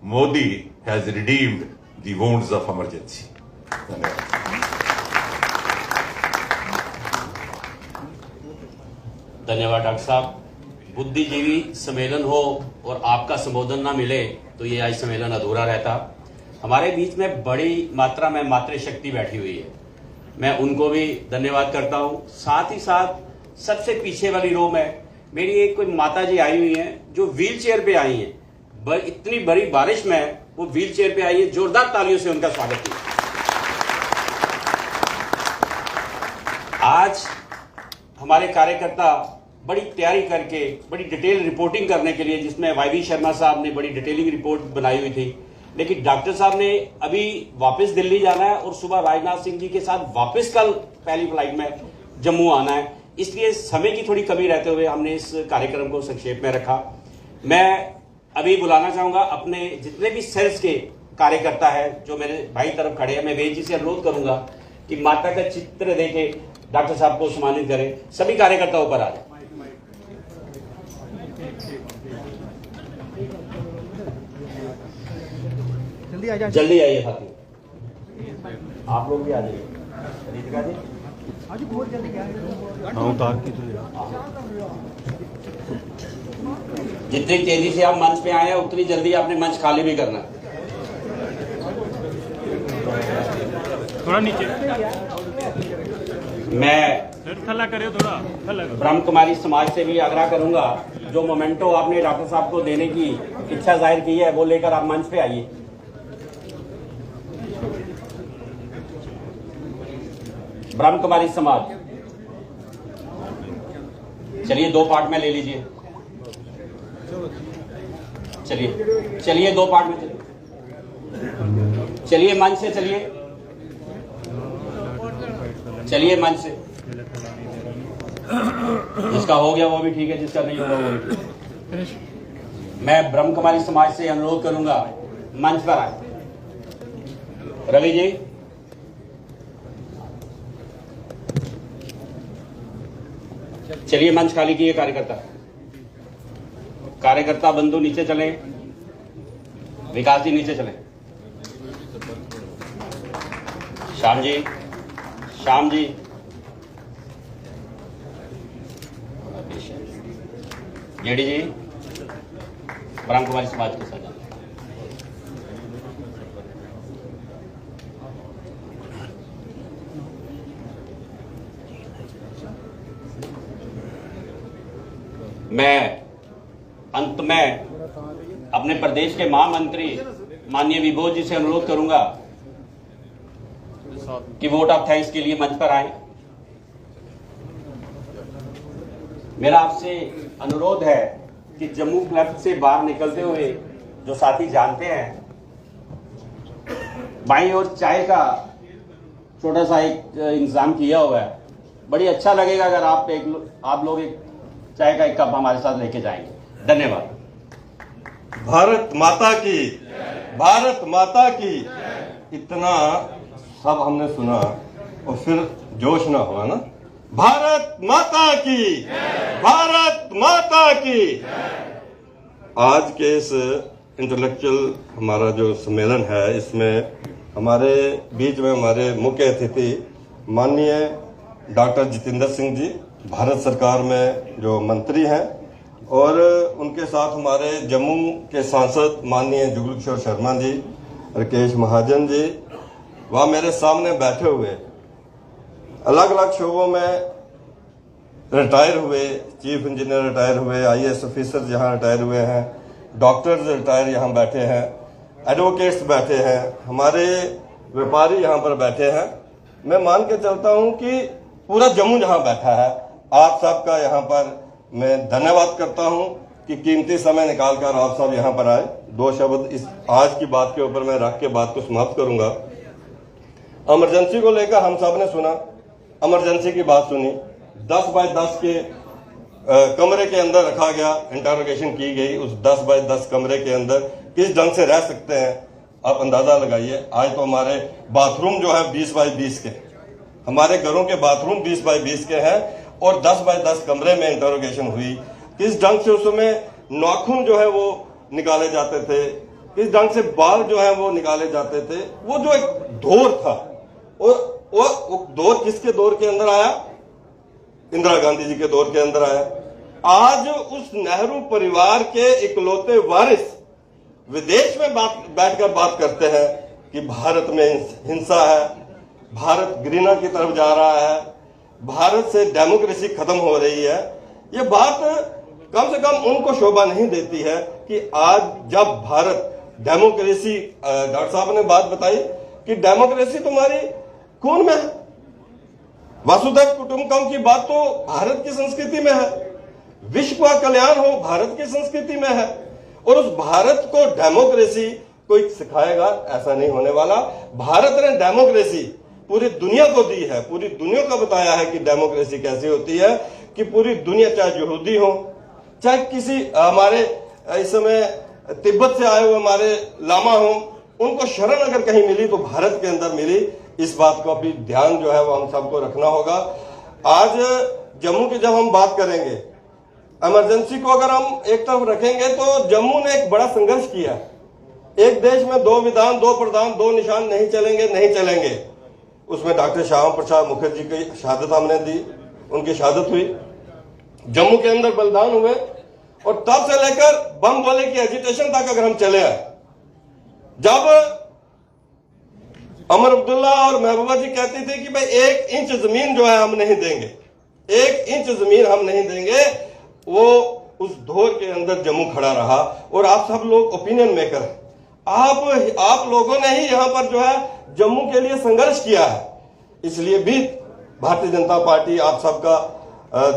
Modi has redeemed the wounds of emergency. धन्यवाद डॉक्टर साहब। बुद्धिजीवी सम्मेलन हो और आपका संबोधन ना मिले तो ये आज सम्मेलन अधूरा रहता। हमारे बीच में बड़ी मात्रा में मातृशक्ति बैठी हुई है, मैं उनको भी धन्यवाद करता हूं। साथ ही साथ सबसे पीछे वाली रो में मेरी एक कोई माता जी आई हुई हैं जो व्हील चेयर पे आई हैं। इतनी बड़ी बारिश में वो व्हील चेयर पे आई है, जोरदार तालियों से उनका स्वागत कीजिए। आज हमारे कार्यकर्ता बड़ी तैयारी करके बड़ी डिटेल रिपोर्टिंग करने के लिए, जिसमें वाई शर्मा साहब ने बड़ी डिटेलिंग रिपोर्ट बनाई हुई थी, लेकिन डॉक्टर साहब ने अभी वापस दिल्ली जाना है और सुबह राजनाथ सिंह जी के साथ वापस कल पहली फ्लाइट में जम्मू आना है, इसलिए समय की थोड़ी कमी रहते हुए हमने इस कार्यक्रम को संक्षेप में रखा। मैं अभी बुलाना चाहूंगा अपने जितने भी सेल्स के कार्यकर्ता है जो मेरे भाई तरफ खड़े हैं, मैं वेद जी से अनुरोध करूंगा कि माता का चित्र देके डॉक्टर साहब को सम्मानित करें। सभी कार्यकर्ता ऊपर आ जाए। जल्दी आइए साथी, आप लोग भी आ जाइए। रितिका जी जितनी तेजी से आप मंच पे आए हैं उतनी जल्दी आपने मंच खाली भी करना। थोड़ा नीचे मैं थल्ला करिए, थोड़ा थल्ला करो। ब्रह्म कुमारी समाज से भी आग्रह करूंगा, जो मोमेंटो आपने डॉक्टर साहब को देने की इच्छा जाहिर की है वो लेकर आप मंच पे आइए। ब्रह्म कुमारी समाज, चलिए 2 पार्ट में ले लीजिए। चलिए 2 पार्ट में चलिए मंच से चलिए मंच से। जिसका हो गया वो भी ठीक है, जिसका नहीं होगा वो भी ठीक है। मैं ब्रह्म कुमारी समाज से अनुरोध करूंगा मंच पर आए। रवि जी, चलिए मंच खाली किए। कार्यकर्ता बंधु नीचे चले, विकास जी नीचे चले। श्याम जी जेडी जी ब्रह्म कुमारी समाज के साथ। मैं अंत में अपने प्रदेश के महामंत्री माननीय विभोज जी से अनुरोध करूंगा कि वोट ऑफ थैंक्स के लिए मंच पर आए। मेरा आपसे अनुरोध है कि जम्मू क्लब से बाहर निकलते हुए जो साथी जानते हैं, बाईं ओर चाय का छोटा सा एक इंतजाम किया हुआ है। बड़ी अच्छा लगेगा अगर आप लोग एक चाय का एक कप हमारे साथ लेके जाएंगे। धन्यवाद। भारत माता की, भारत माता की। इतना सब हमने सुना और फिर जोश ना हुआ ना। भारत माता की, भारत माता की। आज के इस इंटेलेक्चुअल हमारा जो सम्मेलन है, इसमें हमारे बीच में हमारे मुख्य अतिथि माननीय डॉक्टर जितेंद्र सिंह जी, भारत सरकार में जो मंत्री हैं, और उनके साथ हमारे जम्मू के सांसद माननीय जुगल किशोर शर्मा जी, राकेश महाजन जी, वह मेरे सामने बैठे हुए अलग अलग शोबों में रिटायर हुए, चीफ इंजीनियर रिटायर हुए, आईएएस ऑफिसर्स यहाँ रिटायर हुए हैं, डॉक्टर्स रिटायर यहाँ बैठे हैं, एडवोकेट्स बैठे हैं, हमारे व्यापारी यहाँ पर बैठे हैं। मैं मान के चलता हूँ कि पूरा जम्मू जहाँ बैठा है, आप सबका यहाँ पर मैं धन्यवाद करता हूँ कि कीमती समय निकालकर आप सब यहाँ पर आए। 2 शब्द इस आज की बात के ऊपर मैं रख के बात को समाप्त करूंगा। इमरजेंसी को लेकर हम सब ने सुना, इमरजेंसी की बात सुनी, 10 बाय 10 के कमरे के अंदर रखा गया, इंटरोगेशन की गई। उस 10 बाय 10 कमरे के अंदर किस ढंग से रह सकते हैं, आप अंदाजा लगाइए, आज तो हमारे बाथरूम जो है 20 बाई 20 के, हमारे घरों के बाथरूम 20 बाई 20 के हैं और 10 बाई 10 कमरे में इंटरोगेशन हुई। किस ढंग से उसमें नाखून जो है वो निकाले जाते थे, किस ढंग से बाल जो है वो निकाले जाते थे। वो जो एक दौर था, और वो दौर किसके दौर के अंदर आया? इंदिरा गांधी जी के दौर के अंदर आया। आज उस नेहरू परिवार के इकलौते वारिस विदेश में बैठकर बात करते हैं कि भारत में हिंसा है, भारत घृणा की तरफ जा रहा है, भारत से डेमोक्रेसी खत्म हो रही है। ये बात कम से कम उनको शोभा नहीं देती है कि आज जब भारत डेमोक्रेसी, डॉक्टर साहब ने बात बताई कि डेमोक्रेसी तुम्हारी खून में है, वसुधैव कुटुंबकम की बात तो भारत की संस्कृति में है, विश्व का कल्याण हो भारत की संस्कृति में है, और उस भारत को डेमोक्रेसी कोई सिखाएगा ऐसा नहीं होने वाला। भारत ने डेमोक्रेसी पूरी दुनिया को दी है, पूरी दुनिया को बताया है कि डेमोक्रेसी कैसी होती है, कि पूरी दुनिया, चाहे यहूदी हो, चाहे किसी हमारे इस समय तिब्बत से आए हुए हमारे लामा हो, उनको शरण अगर कहीं मिली तो भारत के अंदर मिली। इस बात को भी ध्यान जो है वो हम सबको रखना होगा। आज जम्मू की जब हम बात करेंगे, इमरजेंसी को अगर हम एक तरफ रखेंगे तो जम्मू ने एक बड़ा संघर्ष किया। एक देश में 2 विधान, 2 प्रधान, 2 निशान नहीं चलेंगे। उसमें डॉक्टर श्यामा प्रसाद मुखर्जी की शहादत हमने दी, उनकी शहादत हुई, जम्मू के अंदर बलिदान हुए, और तब से लेकर बम गोले की एजिटेशन तक अगर हम चले आए, जब अमर अब्दुल्ला और महबूबा जी कहती थी कि भाई 1 इंच जमीन जो है हम नहीं देंगे, 1 इंच जमीन हम नहीं देंगे, वो उस दौर के अंदर जम्मू खड़ा रहा। और आप सब लोग ओपिनियन मेकर हैं, आप लोगों ने ही यहां पर जो है जम्मू के लिए संघर्ष किया है। इसलिए भी भारतीय जनता पार्टी आप सबका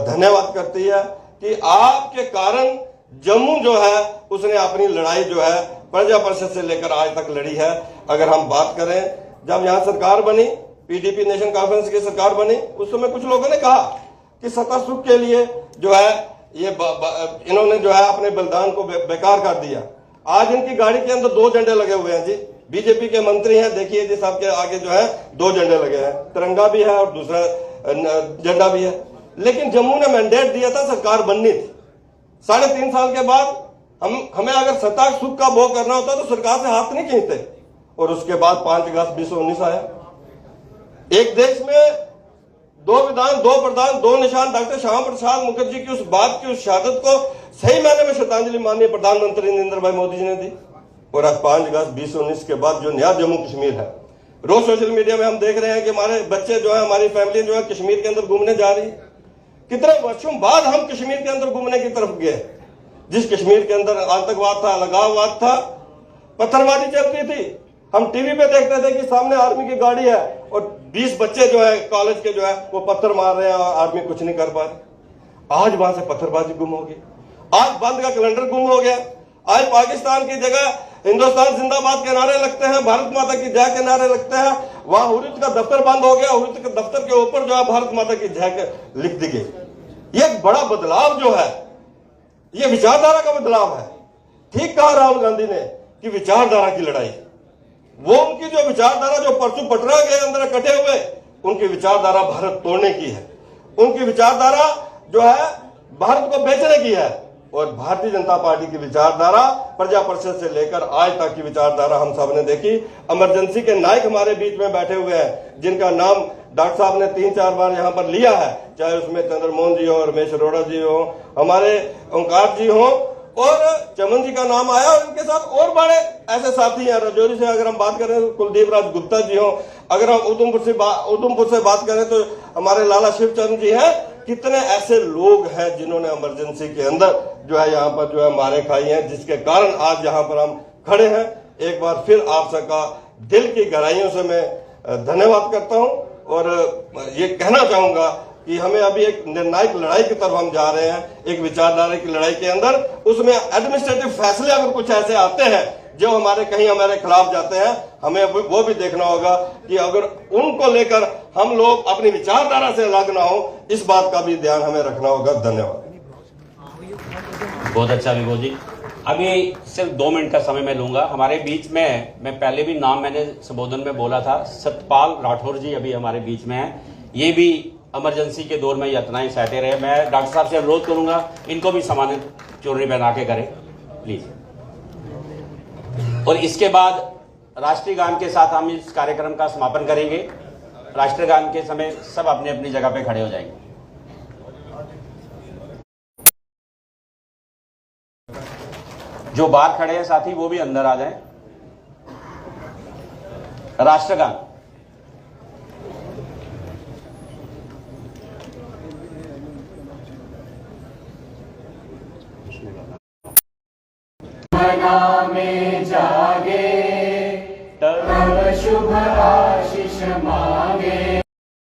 धन्यवाद करती है कि आपके कारण जम्मू जो है उसने अपनी लड़ाई जो है प्रजा परिषद से लेकर आज तक लड़ी है। अगर हम बात करें, जब यहां सरकार बनी, पीडीपी नेशनल कॉन्फ्रेंस की सरकार बनी, उस समय कुछ लोगों ने कहा कि सत्ता सुख के लिए जो है ये इन्होंने जो है अपने बलिदान को बेकार कर दिया। आज इनकी गाड़ी के अंदर 2 झंडे लगे हुए हैं जी, बीजेपी के मंत्री हैं, देखिए जी सबके आगे जो है 2 झंडे लगे हैं, तिरंगा भी है और दूसरा झंडा भी है। लेकिन जम्मू ने मैंडेट दिया था, सरकार बननी थी। 3.5 साल के बाद हमें अगर सत्ता सुख का भोग करना होता तो सरकार से हाथ नहीं खींचते। और उसके बाद 5 अगस्त 2019 आया। एक देश में 2 विधान, 2 प्रधान, 2 निशान, डॉक्टर श्यामा प्रसाद मुखर्जी की उस बात की, उस शहादत को सही मायने में श्रद्धांजलि माननीय प्रधानमंत्री नरेंद्र भाई मोदी जी ने दी। और आज 5 अगस्त 2019 के बाद जो नया जम्मू कश्मीर है, रोज सोशल मीडिया में हम देख रहे हैं कि हमारे बच्चे जो है, हमारी फैमिली जो है कश्मीर के अंदर घूमने जा रही है। कितने वर्षों बाद हम कश्मीर के अंदर घूमने की तरफ गए। जिस कश्मीर के अंदर आतंकवाद था, अलगाववाद था, पत्थरबाजी चलती थी, हम टीवी पे देखते थे कि सामने आर्मी की गाड़ी है और 20 बच्चे जो है कॉलेज के जो है वो पत्थर मार रहे हैं और आर्मी कुछ नहीं कर पा रही। आज वहां से पत्थरबाजी गुम हो गई, आज बंद का कैलेंडर गुम हो गया। आज पाकिस्तान की जगह हिंदुस्तान जिंदाबाद के नारे लगते हैं, भारत माता की जय के नारे लगते हैं। वहां हुर्रियत का दफ्तर बंद हो गया, हुर्रियत के दफ्तर के ऊपर जो है भारत माता की जय लिख दी गई। ये बड़ा बदलाव जो है, ये विचारधारा का बदलाव है। ठीक कहा राहुल गांधी ने कि विचारधारा की लड़ाई, वो उनकी जो विचारधारा जो परसों पटरा के अंदर इकट्ठे हुए, उनकी विचारधारा भारत तोड़ने की है, उनकी विचारधारा जो है भारत को बेचने की है। और भारतीय जनता पार्टी की विचारधारा प्रजा परिषद से लेकर आज तक की विचारधारा हम सब ने देखी। इमरजेंसी के नायक हमारे बीच में बैठे हुए हैं, जिनका नाम डॉक्टर साहब ने 3-4 बार यहाँ पर लिया है, चाहे उसमें चंद्रमोहन जी हो, रमेश अरोड़ा जी हो, हमारे ओंकार जी हो, और चमन जी का नाम आया। और इनके साथ और बड़े ऐसे साथी हैं। राजौरी से अगर हम बात करें तो कुलदीप राज गुप्ता जी हो, अगर हम उधमपुर से बात करें तो हमारे लाला शिवचंद्र जी हैं। कितने ऐसे लोग हैं जिन्होंने इमरजेंसी के अंदर जो है यहाँ पर जो है मारे खाई हैं, जिसके कारण आज यहाँ पर हम खड़े हैं। एक बार फिर आप सबका दिल की गहराइयों से मैं धन्यवाद करता हूँ और ये कहना चाहूंगा कि हमें अभी एक निर्णायक लड़ाई की तरफ हम जा रहे हैं, एक विचारधारा की लड़ाई के अंदर। उसमें एडमिनिस्ट्रेटिव फैसले अगर कुछ ऐसे आते हैं जो हमारे खिलाफ जाते हैं, हमें वो भी देखना होगा कि अगर उनको लेकर हम लोग अपनी विचारधारा से अलग ना हो, इस बात का भी ध्यान हमें रखना होगा। धन्यवाद। बहुत अच्छा विभू जी। अभी सिर्फ 2 मिनट का समय मैं लूंगा। हमारे बीच में, मैं पहले भी नाम मैंने संबोधन में बोला था, सतपाल राठौर जी अभी हमारे बीच में हैं। ये भी इमरजेंसी के दौर में यातनाएं सहते रहे। मैं डॉक्टर साहब से अनुरोध करूंगा इनको भी सम्मानित चुनरी पहना के करें प्लीज। और इसके बाद राष्ट्रीय गान के साथ हम इस कार्यक्रम का समापन करेंगे। राष्ट्रीय गान के समय सब अपनी अपनी जगह पे खड़े हो जाएंगे। जो बाहर खड़े हैं साथी वो भी अंदर आ जाएं। राष्ट्रगान।